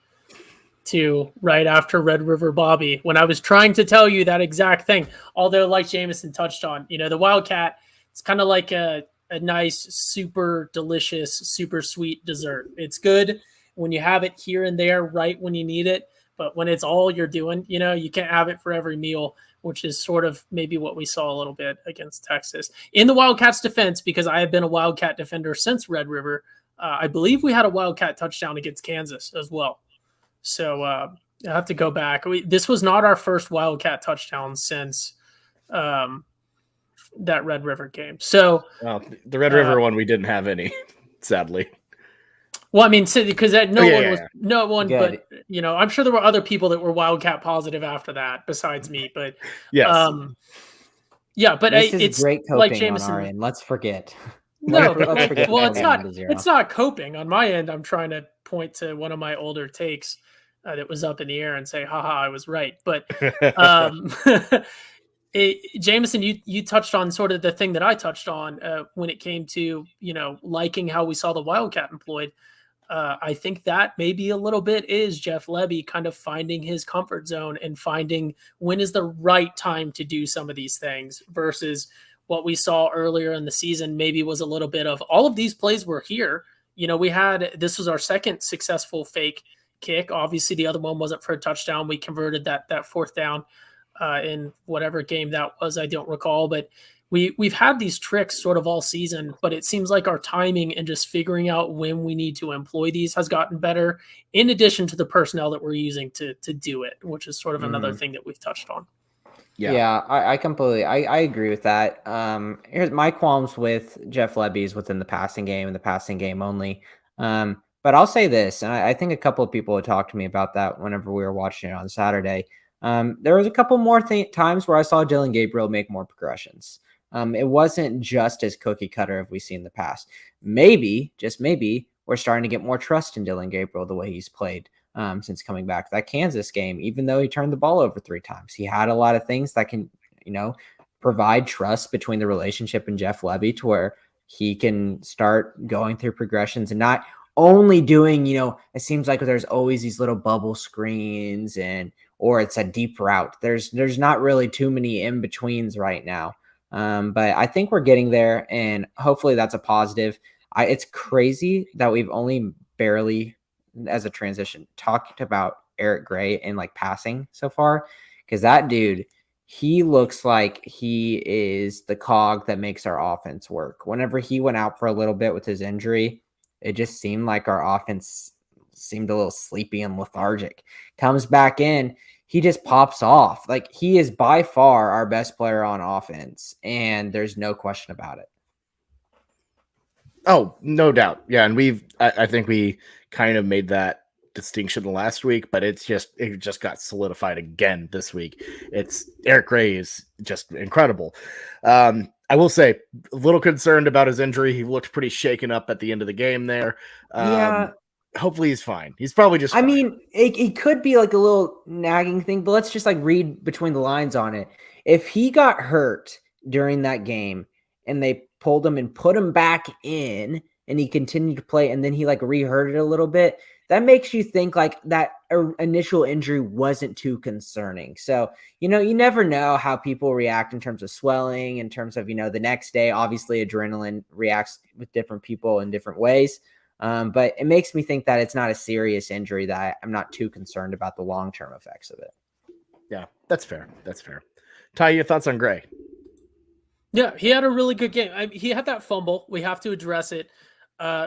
Speaker 2: to right after Red River Bobby, when I was trying to tell you that exact thing. Although, like Jamison touched on, the Wildcat, it's kind of like a nice, super delicious, super sweet dessert. It's good when you have it here and there right when you need it. But when it's all you're doing, you can't have it for every meal, which is sort of maybe what we saw a little bit against Texas. In the Wildcats' defense, because I have been a Wildcat defender since Red River, I believe we had a Wildcat touchdown against Kansas as well. So I have to go back. This was not our first Wildcat touchdown since that Red River game. So
Speaker 1: the Red River one, we didn't have any, sadly.
Speaker 2: Well, I mean, because no one, but I'm sure there were other people that were Wildcat positive after that besides me. But
Speaker 1: yes,
Speaker 2: but
Speaker 3: this is
Speaker 2: it's
Speaker 3: great coping
Speaker 2: like Jamison.
Speaker 3: On our end. Let's forget.
Speaker 2: No, but
Speaker 3: Let's forget
Speaker 2: well,
Speaker 3: that
Speaker 2: it's
Speaker 3: we're
Speaker 2: not.
Speaker 3: down to 0.
Speaker 2: It's not coping on my end. I'm trying to point to one of my older takes that was up in the air and say, "Haha, I was right." But um, Jamison, you touched on sort of the thing that I touched on when it came to liking how we saw the Wildcat employed. I think that maybe a little bit is Jeff Lebby kind of finding his comfort zone and finding when is the right time to do some of these things versus what we saw earlier in the season. Maybe was a little bit of all of these plays were here. This was our second successful fake kick. Obviously, the other one wasn't for a touchdown. We converted that fourth down in whatever game that was. I don't recall, but we've had these tricks sort of all season, but it seems like our timing and just figuring out when we need to employ these has gotten better, in addition to the personnel that we're using to do it, which is sort of another thing that we've touched on.
Speaker 3: Yeah, I completely I agree with that. Here's my qualms with Jeff Lebby's within the passing game and the passing game only. But I'll say this, and I think a couple of people had talked to me about that whenever we were watching it on Saturday. There was a couple more times where I saw Dylan Gabriel make more progressions. It wasn't just as cookie cutter as we see in the past. Maybe, just maybe, we're starting to get more trust in Dylan Gabriel the way he's played since coming back. That Kansas game, even though he turned the ball over 3 times, he had a lot of things that can, provide trust between the relationship and Jeff Lebby to where he can start going through progressions and not only doing, it seems like there's always these little bubble screens or it's a deep route. There's not really too many in-betweens right now. But I think we're getting there, and hopefully that's a positive. It's crazy that we've only barely, as a transition, talked about Eric Gray and passing so far, because that dude, he looks like he is the cog that makes our offense work. Whenever he went out for a little bit with his injury, it just seemed like our offense seemed a little sleepy and lethargic. Comes back in, he just pops off. He is by far our best player on offense, and there's no question about it.
Speaker 1: Oh, no doubt. Yeah, and I think we kind of made that distinction last week, but it just got solidified again this week. Eric Gray is just incredible. I will say, a little concerned about his injury. He looked pretty shaken up at the end of the game there.
Speaker 3: Yeah.
Speaker 1: Hopefully he's fine. He's probably just fine.
Speaker 3: I mean, it could be a little nagging thing, but let's just read between the lines on it. If he got hurt during that game and they pulled him and put him back in and he continued to play and then he re-hurt it a little bit, that makes you think that initial injury wasn't too concerning. So, you never know how people react in terms of swelling, in terms of, the next day. Obviously, adrenaline reacts with different people in different ways. But it makes me think that it's not a serious injury, that I'm not too concerned about the long-term effects of it.
Speaker 1: Yeah, that's fair. That's fair. Ty, your thoughts on Gray?
Speaker 2: Yeah, he had a really good game. He had that fumble. We have to address it,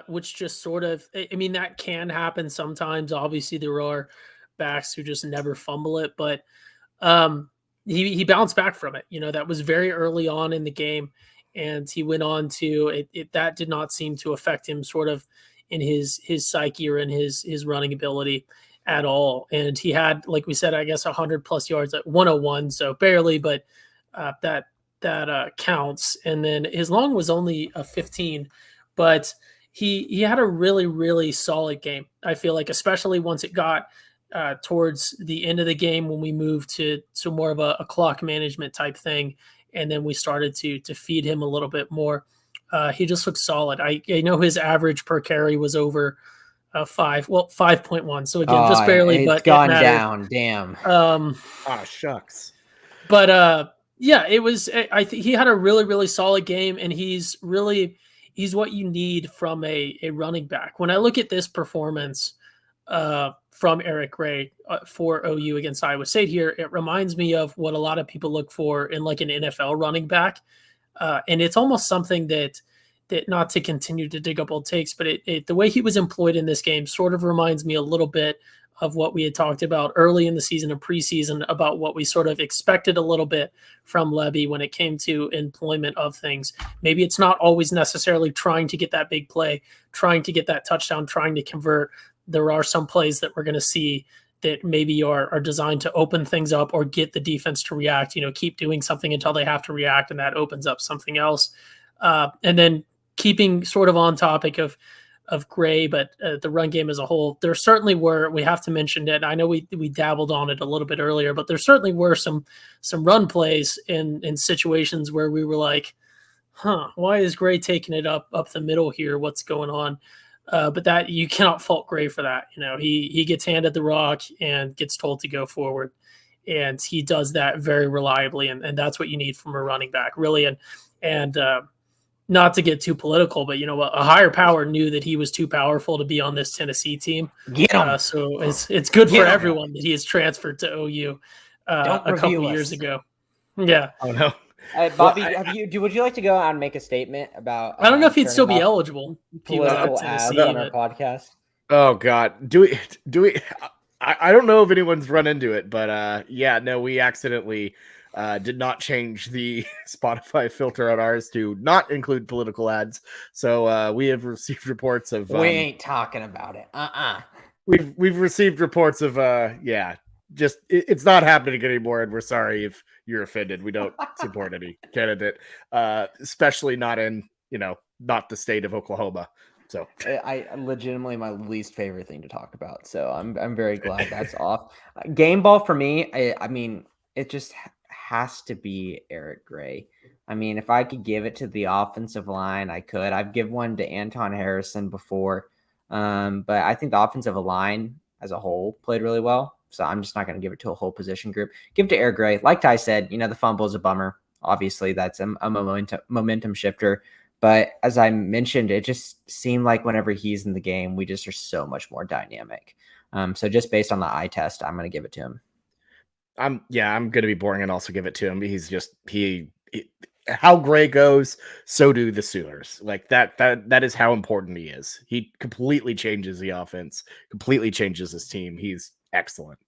Speaker 2: which just sort of, that can happen sometimes. Obviously, there are backs who just never fumble it, but he bounced back from it. That was very early on in the game, and he went on to it. That did not seem to affect him sort of in his psyche or in his running ability at all. And he had, like we said, I guess 100+ yards at 101, so barely, but that counts. And then his long was only a 15, but he had a really, really solid game. I feel like, especially once it got towards the end of the game when we moved to more of a clock management type thing, and then we started to feed him a little bit more. He just looked solid. I know his average per carry was over 5.1. So again, just barely, but
Speaker 3: it's gone down. Damn.
Speaker 1: Shucks.
Speaker 2: But yeah, it was. I think he had a really, really solid game, and he's what you need from a running back. When I look at this performance from Eric Gray for OU against Iowa State here, it reminds me of what a lot of people look for in an NFL running back. And it's almost something that not to continue to dig up old takes, but the way he was employed in this game sort of reminds me a little bit of what we had talked about early in the season and preseason about what we sort of expected a little bit from Lebby when it came to employment of things. Maybe it's not always necessarily trying to get that big play, trying to get that touchdown, trying to convert. There are some plays that we're going to see that maybe are designed to open things up or get the defense to react, keep doing something until they have to react, and that opens up something else. And then keeping sort of on topic of Gray, but the run game as a whole, there certainly were. We have to mention it. I know we dabbled on it a little bit earlier, but there certainly were some run plays in situations where we were like, "Huh, why is Gray taking it up the middle here? What's going on?" But that you cannot fault Gray for that. He gets handed the rock and gets told to go forward, and he does that very reliably, and that's what you need from a running back, really. And not to get too political, but a higher power knew that he was too powerful to be on this Tennessee team.
Speaker 3: Get him.
Speaker 2: So it's good for everyone that he is transferred to OU a couple years ago. Yeah.
Speaker 1: Oh no.
Speaker 3: Bobby, would you like to go out and make a statement about?
Speaker 2: I don't know if he'd still be eligible if he was at
Speaker 3: political ads
Speaker 2: Tennessee
Speaker 3: on our podcast.
Speaker 1: Oh God, do we? I don't know if anyone's run into it, but yeah, no, we accidentally did not change the Spotify filter on ours to not include political ads. So we have received reports of.
Speaker 3: We ain't talking about it.
Speaker 1: We've received reports of yeah. Just it's not happening anymore, and we're sorry if you're offended. We don't support any candidate, especially not in not the state of Oklahoma. So
Speaker 3: I legitimately my least favorite thing to talk about. So I'm very glad that's off. Game ball for me. I mean, it just has to be Eric Gray. I mean, if I could give it to the offensive line, I could. I've given one to Anton Harrison before, but I think the offensive line as a whole played really well. So I'm just not going to give it to a whole position group. Give it to Eric Gray. Like Ty said, the fumble is a bummer. Obviously, that's a momentum shifter. But as I mentioned, it just seemed like whenever he's in the game, we just are so much more dynamic. So just based on the eye test, I'm going to give it to him.
Speaker 1: I'm going to be boring and also give it to him. He's just how Gray goes, so do the Sooners. Like that is how important he is. He completely changes the offense, completely changes his team. He's excellent.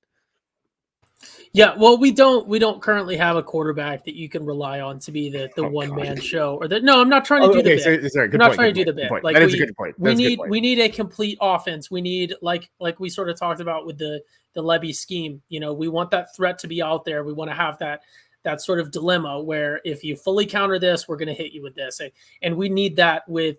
Speaker 2: Yeah, well, we don't currently have a quarterback that you can rely on to be the one man show or that. No, I'm not trying to do the bit.
Speaker 1: Sorry,
Speaker 2: I'm not trying to do the bit. Like
Speaker 1: that is a good point.
Speaker 2: We need a complete offense. We need like we sort of talked about with the Levy scheme. We want that threat to be out there. We want to have that sort of dilemma where if you fully counter this, we're going to hit you with this, and we need that with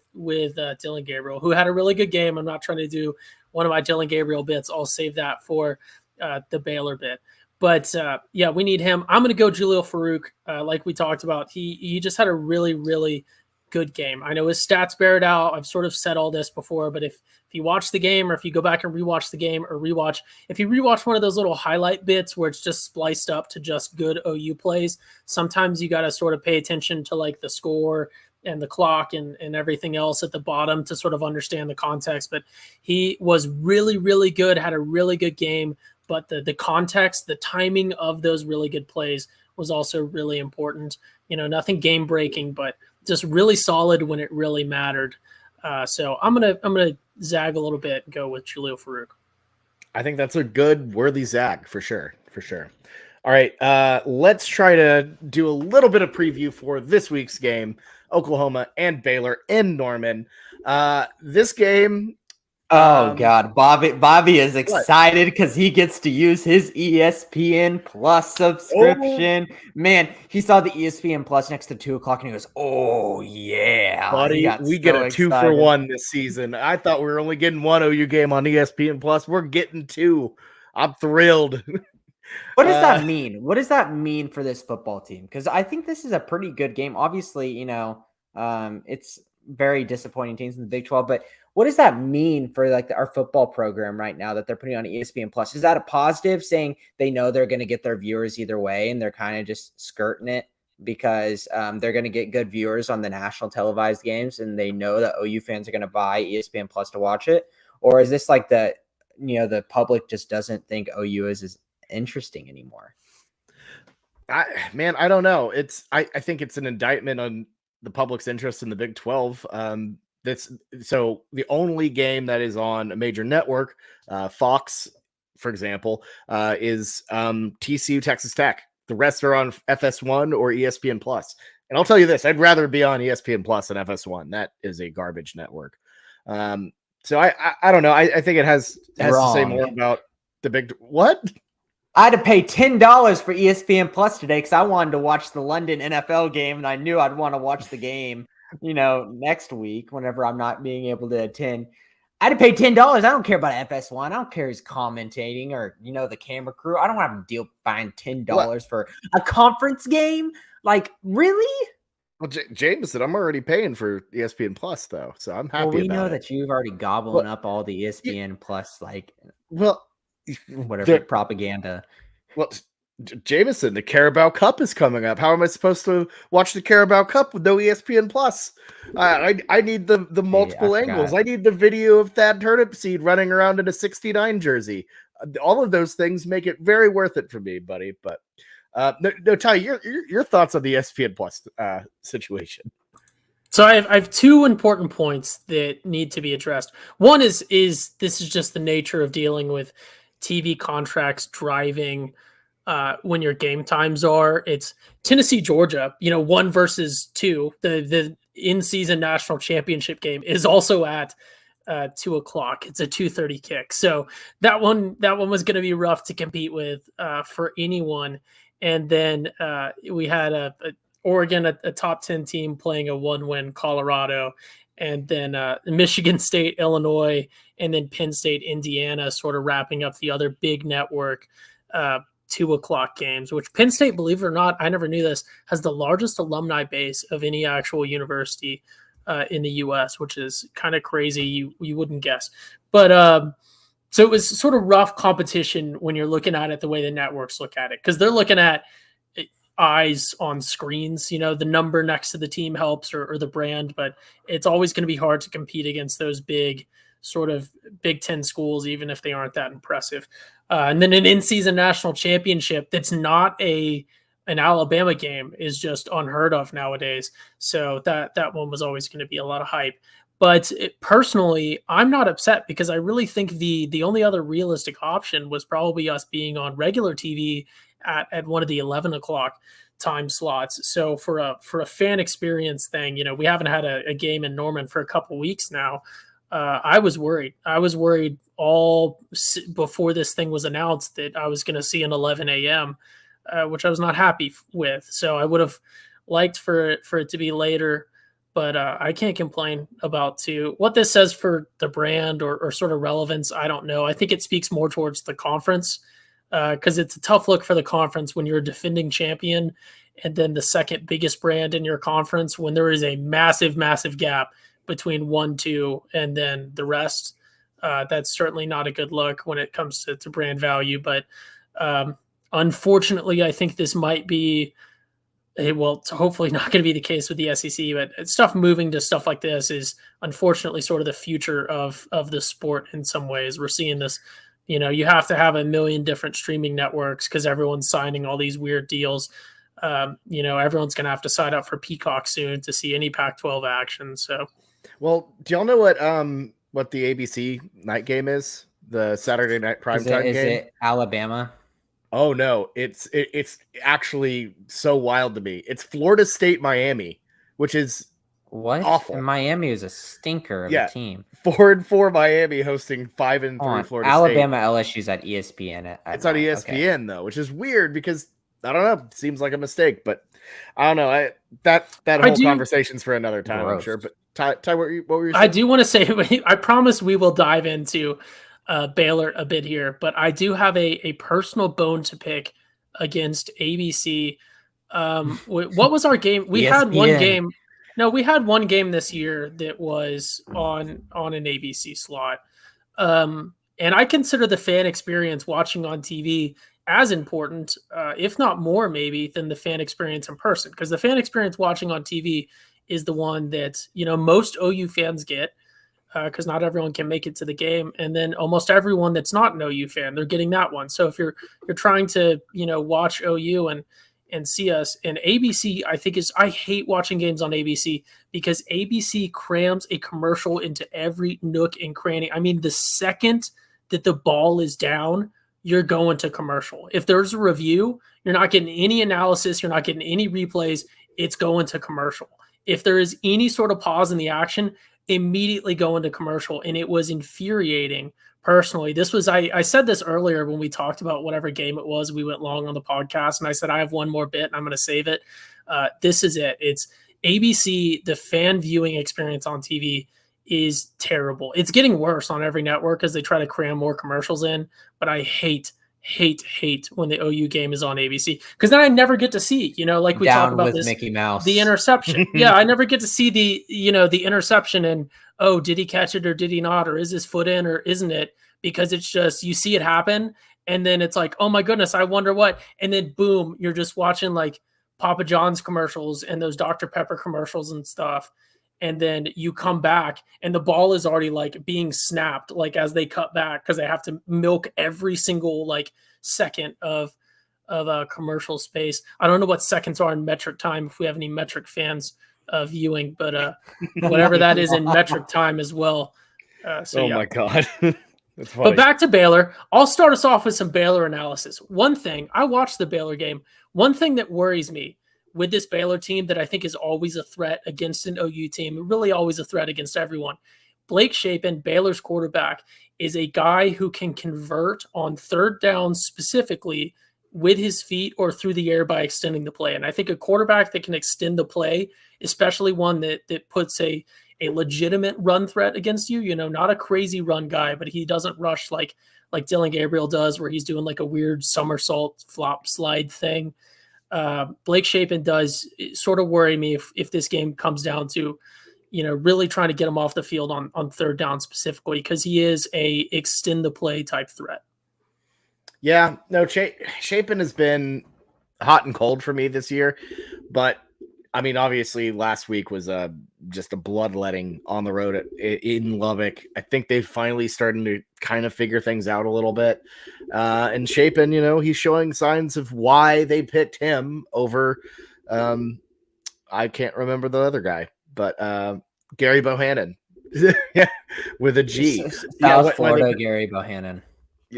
Speaker 2: Dillon Gabriel, who had a really good game. I'm not trying to do one of my Dillon Gabriel bits. I'll save that for the Baylor bit. But yeah, we need him. I'm going to go Jalil Farouk. Like we talked about, he just had a really, really good game. I know his stats bear it out. I've sort of said all this before, but if you watch the game or if you go back and rewatch the game or if you rewatch one of those little highlight bits where it's just spliced up to just good OU plays, sometimes you got to sort of pay attention to like the score and the clock and everything else at the bottom to sort of understand the context. But he was really, really good, had a really good game. But the context, the timing of those really good plays was also really important. Nothing game breaking, but just really solid when it really mattered. So I'm gonna zag a little bit and go with Jalil Farouk.
Speaker 1: I think that's a good, worthy zag for sure. All right, let's try to do a little bit of preview for this week's game, Oklahoma and Baylor in Norman. This game.
Speaker 3: Oh God, Bobby is excited because he gets to use his ESPN Plus subscription. Oh. Man, he saw the ESPN Plus next to 2:00 and he goes, "Oh yeah,
Speaker 1: buddy, we get a 2-for-1 this season." I thought we were only getting one OU game on ESPN Plus. We're getting two. I'm thrilled.
Speaker 3: What does that mean? What does that mean for this football team? Because I think this is a pretty good game. Obviously, it's very disappointing teams in the Big 12, but what does that mean for our football program right now that they're putting on ESPN Plus? Is that a positive, saying they know they're going to get their viewers either way and they're kind of just skirting it because they're going to get good viewers on the national televised games and they know that OU fans are going to buy ESPN Plus to watch it? Or is this like the public just doesn't think OU is as interesting anymore?
Speaker 1: I don't know. I think it's an indictment on the public's interest in the Big 12. So the only game that is on a major network, Fox, for example, is TCU Texas Tech. The rest are on FS1 or ESPN Plus. And I'll tell you this, I'd rather be on ESPN Plus than FS1. That is a garbage network. So I don't know. I think it has to say more about the Big. What?
Speaker 3: I had to pay $10 for ESPN Plus today because I wanted to watch the London NFL game and I knew I'd want to watch the game. next week, whenever I'm not being able to attend, I had to pay $10. I don't care about FS1. I don't care who's commentating or, the camera crew. I don't want to deal buying $10 for a conference game. Like, really?
Speaker 1: Well, Jamison, I'm already paying for ESPN Plus, though, so I'm happy about it.
Speaker 3: Well, we know that you've already gobbling up all the ESPN Plus, whatever propaganda.
Speaker 1: Well, Jamison, the Carabao Cup is coming up. How am I supposed to watch the Carabao Cup with no ESPN Plus? I need the multiple angles. I need the video of Thad Turnipseed running around in a 69 jersey. All of those things make it very worth it for me, buddy. But no, Ty, your thoughts on the ESPN Plus situation?
Speaker 2: So I have two important points that need to be addressed. One is this is just the nature of dealing with TV contracts driving when your game times are. It's Tennessee, Georgia, 1 versus 2. The in-season national championship game is also at 2:00. It's a 2:30 kick. So that one was going to be rough to compete with for anyone. And then we had Oregon, a top 10 team, playing a 1-win Colorado, and then Michigan State, Illinois, and then Penn State, Indiana, sort of wrapping up the other big network 2:00 games, which Penn State, believe it or not, I never knew this, has the largest alumni base of any actual university in the U.S., which is kind of crazy. You wouldn't guess. But so it was sort of rough competition when you're looking at it the way the networks look at it, because they're looking at eyes on screens. The number next to the team helps, or the brand, but it's always going to be hard to compete against those big sort of Big Ten schools, even if they aren't that impressive. And then an in-season national championship that's not an Alabama game is just unheard of nowadays. So that one was always going to be a lot of hype. But personally, I'm not upset, because I really think the only other realistic option was probably us being on regular TV at one of the 11 o'clock time slots. So for a fan experience thing, we haven't had a game in Norman for a couple weeks now. I was worried. I was worried all before this thing was announced that I was going to see an 11 a.m., which I was not happy with. So I would have liked for it to be later, but I can't complain about what this says for the brand or sort of relevance. I don't know. I think it speaks more towards the conference, because it's a tough look for the conference when you're a defending champion and then the second biggest brand in your conference, when there is a massive, massive gap between 1, 2, and then the rest. That's certainly not a good look when it comes to brand value. But unfortunately, I think this might be, it's hopefully not going to be the case with the SEC, but stuff moving to stuff like this is unfortunately sort of the future of the sport in some ways. We're seeing this, you have to have a million different streaming networks because everyone's signing all these weird deals. Everyone's going to have to sign up for Peacock soon to see any Pac-12 action. So,
Speaker 1: well, do y'all know what the ABC night game is? The Saturday night primetime game?
Speaker 3: Is it Alabama?
Speaker 1: Oh no, it's actually so wild to me. It's Florida State Miami, which is awful.
Speaker 3: And Miami is a stinker of a team.
Speaker 1: 4-4 Miami hosting 5-3 Florida
Speaker 3: Alabama
Speaker 1: State.
Speaker 3: LSU's at ESPN.
Speaker 1: It's on ESPN though, which is weird because I don't know. It seems like a mistake, but I don't know. That whole conversation's for another time, I'm sure. But Ty, what were you saying?
Speaker 2: I do want to say, I promise we will dive into Baylor a bit here, but I do have a personal bone to pick against ABC. What was our game? We had one game. No, we had one game this year that was on an ABC slot. And I consider the fan experience watching on TV as important, if not more maybe, than the fan experience in person. Because the fan experience watching on TV is the one that, most OU fans get, because not everyone can make it to the game. And then almost everyone that's not an OU fan, they're getting that one. So if you're trying to, watch OU and see us, and ABC, I hate watching games on ABC because ABC crams a commercial into every nook and cranny. I mean, the second that the ball is down, you're going to commercial. If there's a review, you're not getting any analysis, you're not getting any replays, it's going to commercial. If there is any sort of pause in the action, immediately go into commercial. And it was infuriating personally. I said this earlier when we talked about whatever game it was. We went long on the podcast and I said, I have one more bit and I'm going to save it. This is it. ABC, the fan viewing experience on TV is terrible. It's getting worse on every network as they try to cram more commercials in. But I hate when the OU game is on ABC, because then I never get to see, like we talk
Speaker 3: Down
Speaker 2: about
Speaker 3: with
Speaker 2: this,
Speaker 3: Mickey Mouse.
Speaker 2: the interception. Yeah, I never get to see the interception and, oh, did he catch it or did he not? Or is his foot in or isn't it? Because it's just, you see it happen. And then it's like, oh my goodness, I wonder what. And then boom, you're just watching like Papa John's commercials and those Dr. Pepper commercials and stuff. And then you come back and the ball is already like being snapped, like as they cut back, because they have to milk every single like second of commercial space. I don't know what seconds are in metric time, if we have any metric fans viewing, but whatever that is in metric time as well.
Speaker 1: My God. That's funny.
Speaker 2: But back to Baylor, I'll start us off with some Baylor analysis. One thing, I watched the Baylor game. One thing that worries me with this Baylor team that I think is always a threat against an OU team, really always a threat against everyone. Blake Shapen, Baylor's quarterback, is a guy who can convert on third down specifically with his feet or through the air by extending the play. And I think a quarterback that can extend the play, especially one that puts a legitimate run threat against you, not a crazy run guy, but he doesn't rush like Dylan Gabriel does, where he's doing like a weird somersault flop slide thing. Blake Shapen does sort of worry me if this game comes down to, really trying to get him off the field on third down specifically, because he is a extend the play type threat.
Speaker 1: Yeah, no, Shapen has been hot and cold for me this year, but I mean, obviously last week was just a bloodletting on the road in Lubbock. I think they've finally starting to kind of figure things out a little bit. And Shapen, he's showing signs of why they picked him over, I can't remember the other guy, but Gary Bohannon. Yeah, with a G.
Speaker 3: South Florida, Gary Bohannon.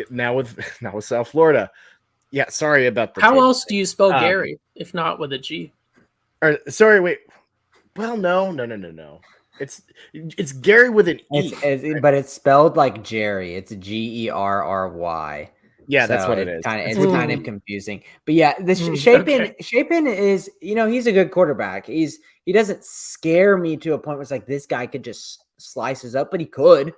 Speaker 1: Now with South Florida. Yeah, sorry about that.
Speaker 2: How else do you spell Gary if not with a G?
Speaker 1: Sorry, wait. Well, no. It's Gary with an E.
Speaker 3: But it's spelled like Jerry. It's Gerry.
Speaker 1: Yeah, that's what it is.
Speaker 3: It's kind of confusing. But yeah, Shapen is, he's a good quarterback. He doesn't scare me to a point where it's like this guy could just slice us up, but he could,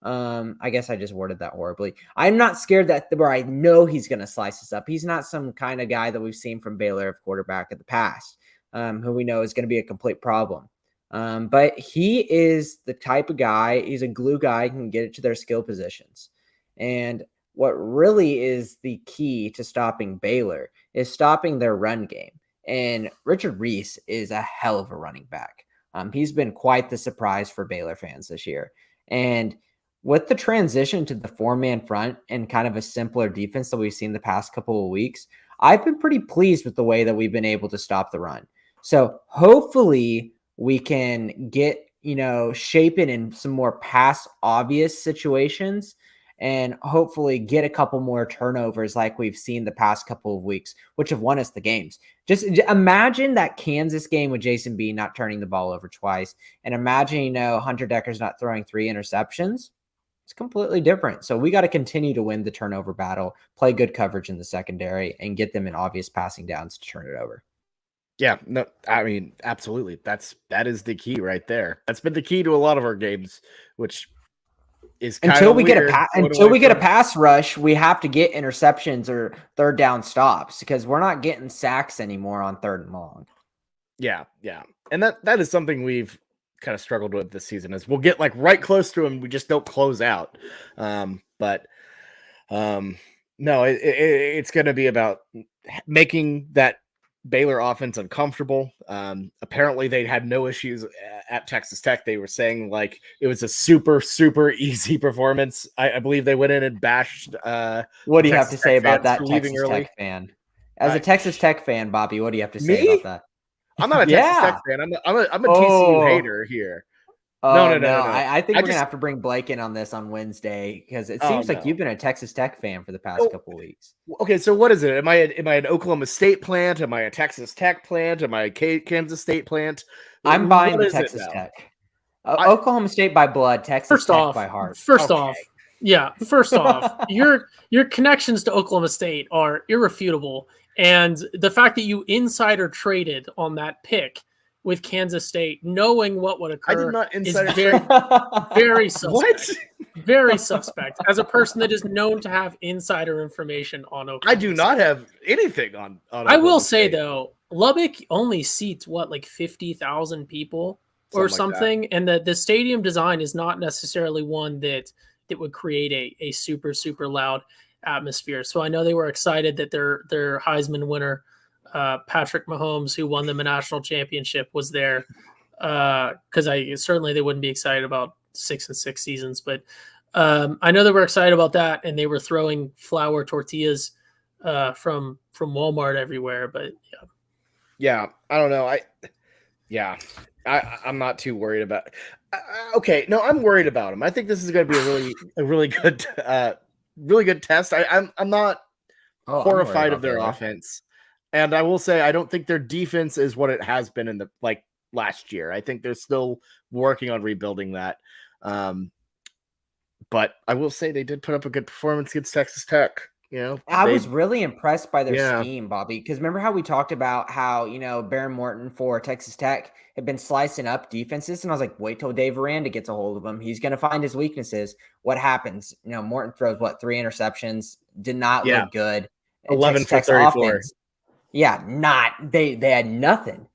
Speaker 3: I guess I just worded that horribly. I'm not scared where I know he's going to slice us up. He's not some kind of guy that we've seen from Baylor of quarterback in the past, who we know is going to be a complete problem. But he is the type of guy, he's a glue guy, can get it to their skill positions. And what really is the key to stopping Baylor is stopping their run game. And Richard Reese is a hell of a running back. He's been quite the surprise for Baylor fans this year. And with the transition to the 4-man front and kind of a simpler defense that we've seen the past couple of weeks, I've been pretty pleased with the way that we've been able to stop the run. So hopefully we can get, Shapen in some more pass obvious situations and hopefully get a couple more turnovers like we've seen the past couple of weeks, which have won us the games. Just imagine that Kansas game with Jason B not turning the ball over twice, and imagine, Hunter Decker's not throwing 3 interceptions. It's completely different. So we got to continue to win the turnover battle, play good coverage in the secondary, and get them in obvious passing downs to turn it over.
Speaker 1: Yeah, no, I mean, absolutely. That is the key right there. That's been the key to a lot of our games, which is
Speaker 3: until we get a pass rush, we have to get interceptions or third down stops because we're not getting sacks anymore on third and long.
Speaker 1: Yeah. And that is something we've kind of struggled with this season is we'll get like right close to him. We just don't close out. No, it's going to be about making that Baylor offense uncomfortable. Apparently they had no issues at Texas Tech. They were saying like it was a super, super easy performance. I believe they went in and bashed.
Speaker 3: What do you have to say about that Texas Tech fan? As a Texas Tech fan, Bobby, what do you have to say about that?
Speaker 1: I'm not a Texas Tech fan. I'm a TCU hater here. No.
Speaker 3: I think we're going to have to bring Blake in on this on Wednesday because it seems like you've been a Texas Tech fan for the past couple of weeks.
Speaker 1: Okay, so what is it? Am I an Oklahoma State plant? Am I a Texas Tech plant? Am I a Kansas State plant?
Speaker 3: I'm buying the Texas Tech. Oklahoma State by blood, Texas Tech by heart.
Speaker 2: First off, your connections to Oklahoma State are irrefutable. And the fact that you insider traded on that pick with Kansas State, knowing what would
Speaker 1: I did
Speaker 2: occur
Speaker 1: not
Speaker 2: is
Speaker 1: insider
Speaker 2: very, very suspect.
Speaker 1: What?
Speaker 2: Very suspect. As a person that is known to have insider information on Oklahoma
Speaker 1: I do not
Speaker 2: State.
Speaker 1: have anything on
Speaker 2: I will
Speaker 1: Oklahoma
Speaker 2: say
Speaker 1: State.
Speaker 2: though, Lubbock only seats what, like 50,000 people or something, and the stadium design is not necessarily one that would create a super loud atmosphere. So I know they were excited that their Heisman winner, Patrick Mahomes, who won them a national championship, was there. Because they wouldn't be excited about 6-6 seasons, but I know they were excited about that, and they were throwing flour tortillas from Walmart everywhere. But
Speaker 1: yeah, I don't know. I'm not too worried about. Okay, no, I'm worried about him. I think this is going to be a really good test. I'm not horrified of their offense, and I will say I don't think their defense is what it has been in the last year. I think they're still working on rebuilding that. But I will say they did put up a good performance against Texas Tech.
Speaker 3: I was really impressed by their scheme, Bobby, because remember how we talked about how, Baron Morton for Texas Tech had been slicing up defenses, and I was like, wait till Dave Aranda gets a hold of him. He's going to find his weaknesses. What happens? Morton throws 3 interceptions, did not look good. And
Speaker 1: 11 for 34.
Speaker 3: Offense, they had nothing.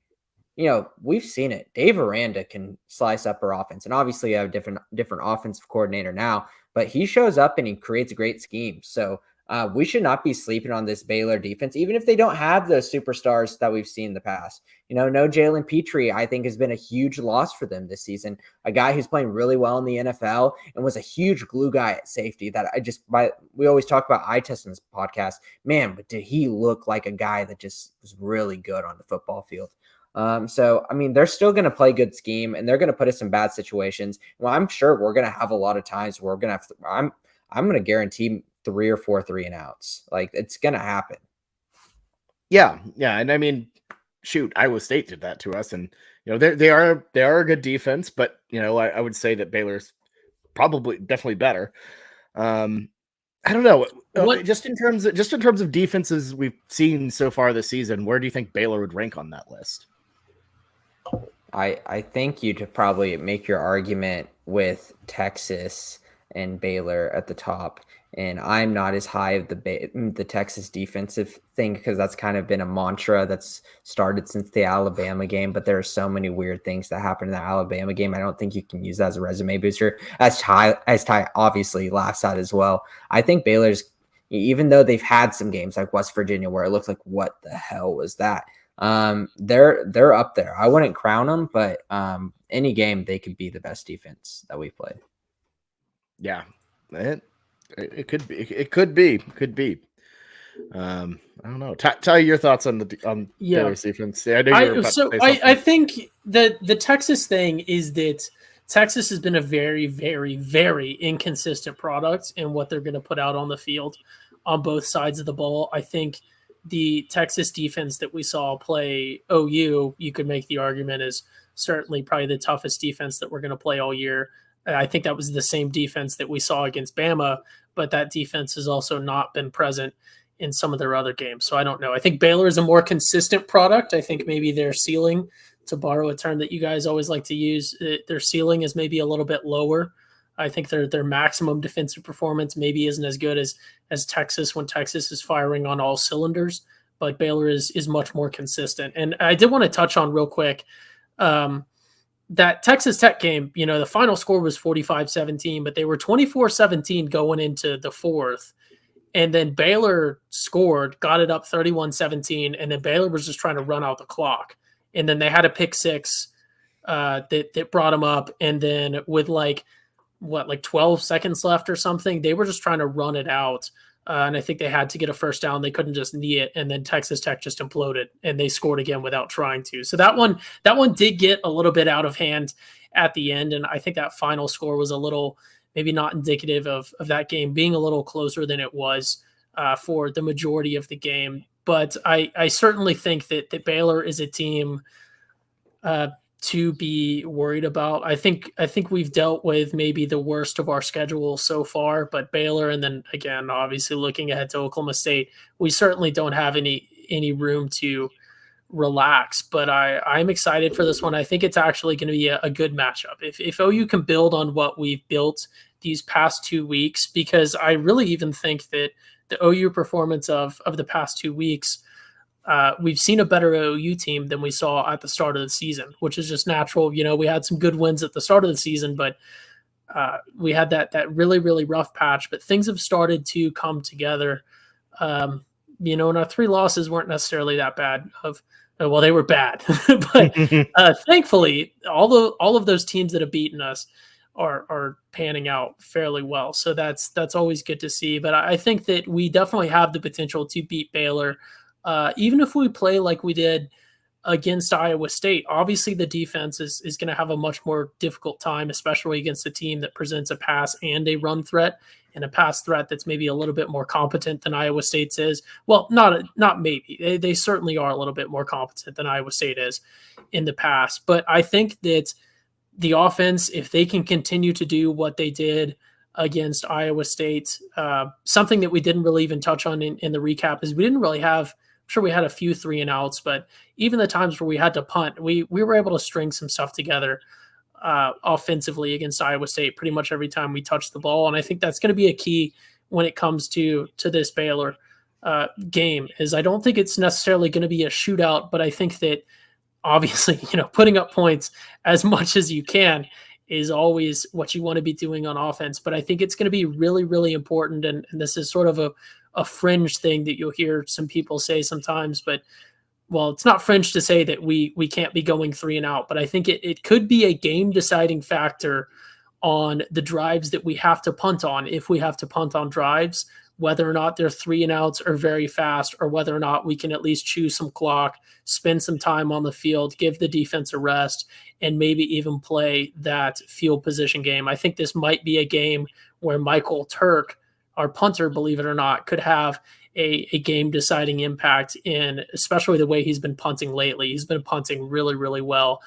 Speaker 3: We've seen it. Dave Aranda can slice up our offense, and obviously you have a different offensive coordinator now, but he shows up and he creates a great scheme. So we should not be sleeping on this Baylor defense, even if they don't have those superstars that we've seen in the past. No Jalen Petrie, I think, has been a huge loss for them this season. A guy who's playing really well in the NFL and was a huge glue guy at safety that we always talk about eye test in this podcast. Man, but did he look like a guy that just was really good on the football field. So, I mean, they're still going to play good scheme, and they're going to put us in bad situations. Well, I'm sure we're going to have a lot of times where we're going to have I'm going to guarantee 3 or 4 3-and-outs. It's going to happen.
Speaker 1: Yeah. And I mean, shoot, Iowa State did that to us, and they are a good defense, but I would say that Baylor's definitely better. I don't know. Just in terms of defenses we've seen so far this season, where do you think Baylor would rank on that list?
Speaker 3: I think you'd probably make your argument with Texas and Baylor at the top. And I'm not as high of the Texas defensive thing, because that's kind of been a mantra that's started since the Alabama game. But there are so many weird things that happened in the Alabama game. I don't think you can use that as a resume booster. As Ty obviously laughs at as well. I think Baylor's, even though they've had some games like West Virginia where it looks like, what the hell was that? They're up there. I wouldn't crown them, but any game they could be the best defense that we've played.
Speaker 1: Yeah, it could be. It could be. I don't know. Tell your thoughts on Baylor's defense. Yeah,
Speaker 2: I think the Texas thing is that Texas has been a very, very, very inconsistent product in what they're going to put out on the field on both sides of the ball. I think the Texas defense that we saw play OU, you could make the argument, is certainly probably the toughest defense that we're going to play all year. I think that was the same defense that we saw against Bama, but that defense has also not been present in some of their other games. So I don't know. I think Baylor is a more consistent product. I think maybe their ceiling, to borrow a term that you guys always like to use, their ceiling is maybe a little bit lower. I think their maximum defensive performance maybe isn't as good as Texas when Texas is firing on all cylinders, but Baylor is much more consistent. And I did want to touch on real quick that Texas Tech game, the final score was 45-17, but they were 24-17 going into the fourth. And then Baylor scored, got it up 31-17, and then Baylor was just trying to run out the clock. And then they had a pick six that brought them up. And then with 12 seconds left or something, they were just trying to run it out. And I think they had to get a first down. They couldn't just knee it. And then Texas Tech just imploded and they scored again without trying to. So that one did get a little bit out of hand at the end. And I think that final score was a little, maybe not indicative of that game being a little closer than it was for the majority of the game. But I certainly think that Baylor is a team to be worried about. I think we've dealt with maybe the worst of our schedule so far, but Baylor, and then again, obviously looking ahead to Oklahoma State, we certainly don't have any room to relax. But I'm excited for this one. I think it's actually going to be a good matchup. If OU can build on what we've built these past 2 weeks, because I really even think that the OU performance of the past 2 weeks, we've seen a better OU team than we saw at the start of the season, which is just natural. You know, we had some good wins at the start of the season, but we had that really, really rough patch. But things have started to come together. You know, and our 3 losses weren't necessarily that bad. Well, they were bad, but thankfully, all of those teams that have beaten us are panning out fairly well. So that's always good to see. But I think that we definitely have the potential to beat Baylor, even if we play like we did against Iowa State. Obviously, the defense is going to have a much more difficult time, especially against a team that presents a pass and a run threat, and a pass threat that's maybe a little bit more competent than Iowa State's is. Well, not maybe. They certainly are a little bit more competent than Iowa State is in the past. But I think that the offense, if they can continue to do what they did against Iowa State, something that we didn't really even touch on in the recap is we didn't really have, I'm sure we had a few 3 and outs, but even the times where we had to punt, we were able to string some stuff together offensively against Iowa State pretty much every time we touched the ball. And I think that's going to be a key when it comes to this Baylor game. Is I don't think it's necessarily going to be a shootout, but I think that obviously, you know, putting up points as much as you can is always what you want to be doing on offense. But I think it's going to be really, really important. And this is sort of a fringe thing that you'll hear some people say sometimes, but well, it's not fringe to say that we can't be going 3 and out, but I think it could be a game deciding factor on the drives that we have to punt on. If we have to punt on drives, whether or not they're 3 and outs or very fast, or whether or not we can at least chew some clock, spend some time on the field, give the defense a rest, and maybe even play that field position game. I think this might be a game where Michael Turk, our punter, believe it or not, could have a game deciding impact in especially the way he's been punting lately. He's been punting really, really well,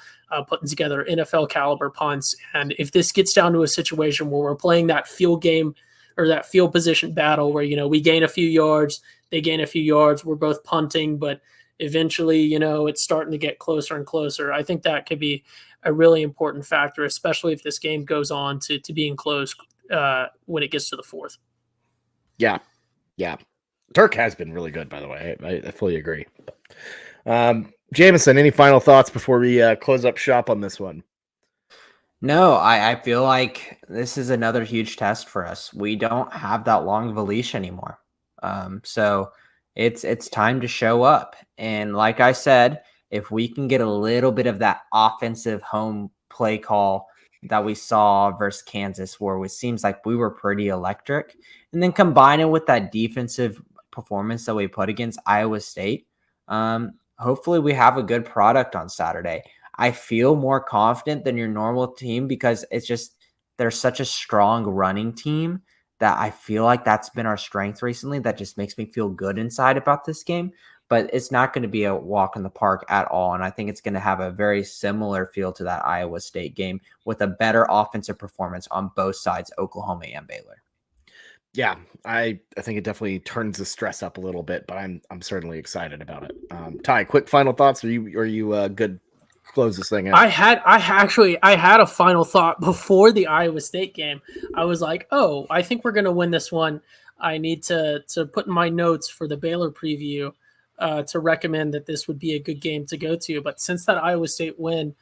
Speaker 2: putting together NFL caliber punts. And if this gets down to a situation where we're playing that field game or that field position battle where, you know, we gain a few yards, they gain a few yards, we're both punting, but eventually, you know, it's starting to get closer and closer. I think that could be a really important factor, especially if this game goes on to being close when it gets to the 4th.
Speaker 1: Yeah. Turk has been really good, by the way. I fully agree. Jamison, any final thoughts before we close up shop on this one?
Speaker 3: No, I feel like this is another huge test for us. We don't have that long of a leash anymore. So it's time to show up. And like I said, if we can get a little bit of that offensive home play call that we saw versus Kansas, where it seems like we were pretty electric, and then combine it with that defensive performance that we put against Iowa State, hopefully we have a good product on Saturday. I feel more confident than your normal team because it's just they're such a strong running team that I feel like that's been our strength recently. That just makes me feel good inside about this game. But it's not going to be a walk in the park at all. And I think it's going to have a very similar feel to that Iowa State game with a better offensive performance on both sides, Oklahoma and Baylor.
Speaker 1: Yeah, I think it definitely turns the stress up a little bit, but I'm certainly excited about it. Ty, quick final thoughts. Are you good? Close this thing out.
Speaker 2: I had a final thought before the Iowa State game. I was like, oh, I think we're going to win this one. I need to put in my notes for the Baylor preview to recommend that this would be a good game to go to. But since that Iowa State win,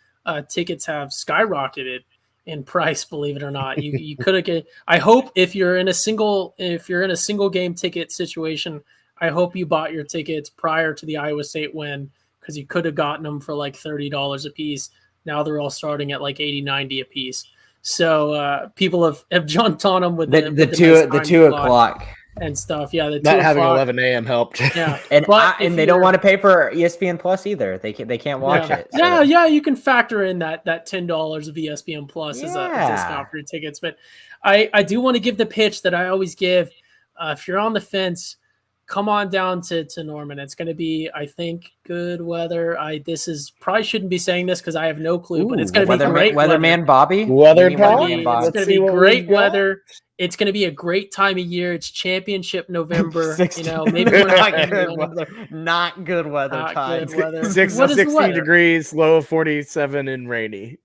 Speaker 2: tickets have skyrocketed in price, believe it or not. You could have. I hope if you're in a single game ticket situation, I hope you bought your tickets prior to the Iowa State win, because you could have gotten them for like $30 a piece. Now they're all starting at like $80-$90 a piece. So people have jumped on them with the
Speaker 3: 2 o'clock
Speaker 2: and stuff. Yeah, the
Speaker 1: not
Speaker 2: 2
Speaker 1: having
Speaker 2: o'clock.
Speaker 1: 11 a.m. helped.
Speaker 2: Yeah,
Speaker 3: and they don't want to pay for ESPN Plus either. They can't watch it.
Speaker 2: So. Yeah, you can factor in that $10 of ESPN Plus as a discount for your tickets. But I do want to give the pitch that I always give. If you're on the fence, come on down to Norman. It's going to be, I think, good weather. This is probably shouldn't be saying this because I have no clue, but it's going to be great
Speaker 3: weatherman Bobby.
Speaker 1: Weather
Speaker 2: It's going to be great weather. It's going to be a great time of year. It's championship November. Maybe we're
Speaker 3: not good weather. Not good weather.
Speaker 2: Not good weather.
Speaker 1: 60 degrees, low of 47 and rainy.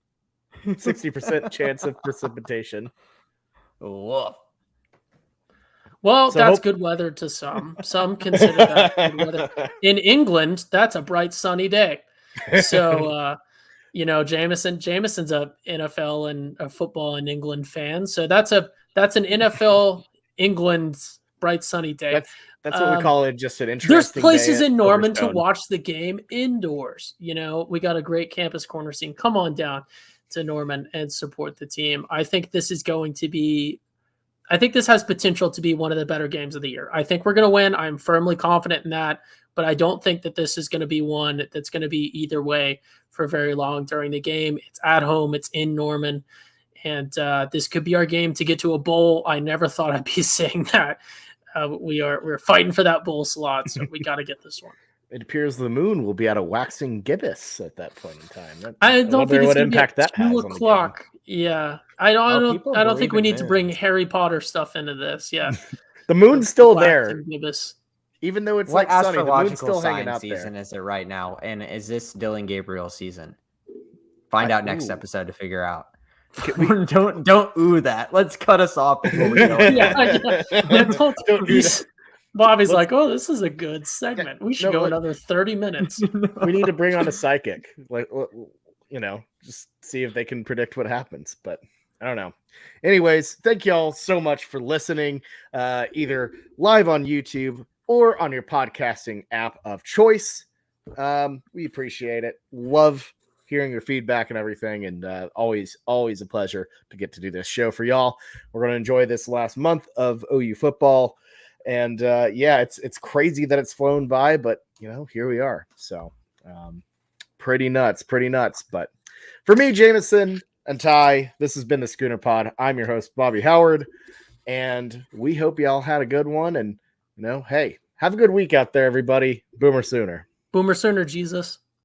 Speaker 1: 60% chance of precipitation.
Speaker 3: Woof.
Speaker 2: Well, that's good weather to some. Some consider that good weather. In England, that's a bright, sunny day. So, Jamison's a NFL and a football in England fan. So that's an NFL England bright, sunny day.
Speaker 1: That's what we call it. Just an interesting.
Speaker 2: There's places in Norman to watch the game indoors. We got a great campus corner scene. Come on down to Norman and support the team. I think this has potential to be one of the better games of the year. I think we're going to win. I'm firmly confident in that, but I don't think that this is going to be one that's going to be either way for very long during the game. It's at home. It's in Norman. And this could be our game to get to a bowl. I never thought I'd be saying that. We're fighting for that bowl slot, so we got to get this one.
Speaker 1: It appears the moon will be at a waxing gibbous at that point in time.
Speaker 2: I don't think it's going to be at 2 o'clock. Yeah, I don't think we need to bring Harry Potter stuff into this. Yeah,
Speaker 1: the moon's still there, even though it's like sunny. The moon's still hanging out there.
Speaker 3: Season is it right now? And is this Dylan Gabriel season? Find out next episode to figure out. Don't ooh that. Let's cut us off before we go.
Speaker 2: Don't do that. Bobby's like, oh, this is a good segment. We should go another 30 minutes.
Speaker 1: We need to bring on a psychic, just see if they can predict what happens. But I don't know. Anyways, thank you all so much for listening, either live on YouTube or on your podcasting app of choice. We appreciate it. Love hearing your feedback and everything, and always a pleasure to get to do this show for y'all. We're going to enjoy this last month of OU football. And it's crazy that it's flown by, but here we are. So pretty nuts. But for me, Jamison and Ty, this has been the Schooner Pod. I'm your host, Bobby Howard, and we hope y'all had a good one. And hey, have a good week out there, everybody. Boomer Sooner.
Speaker 2: Boomer Sooner, Jesus.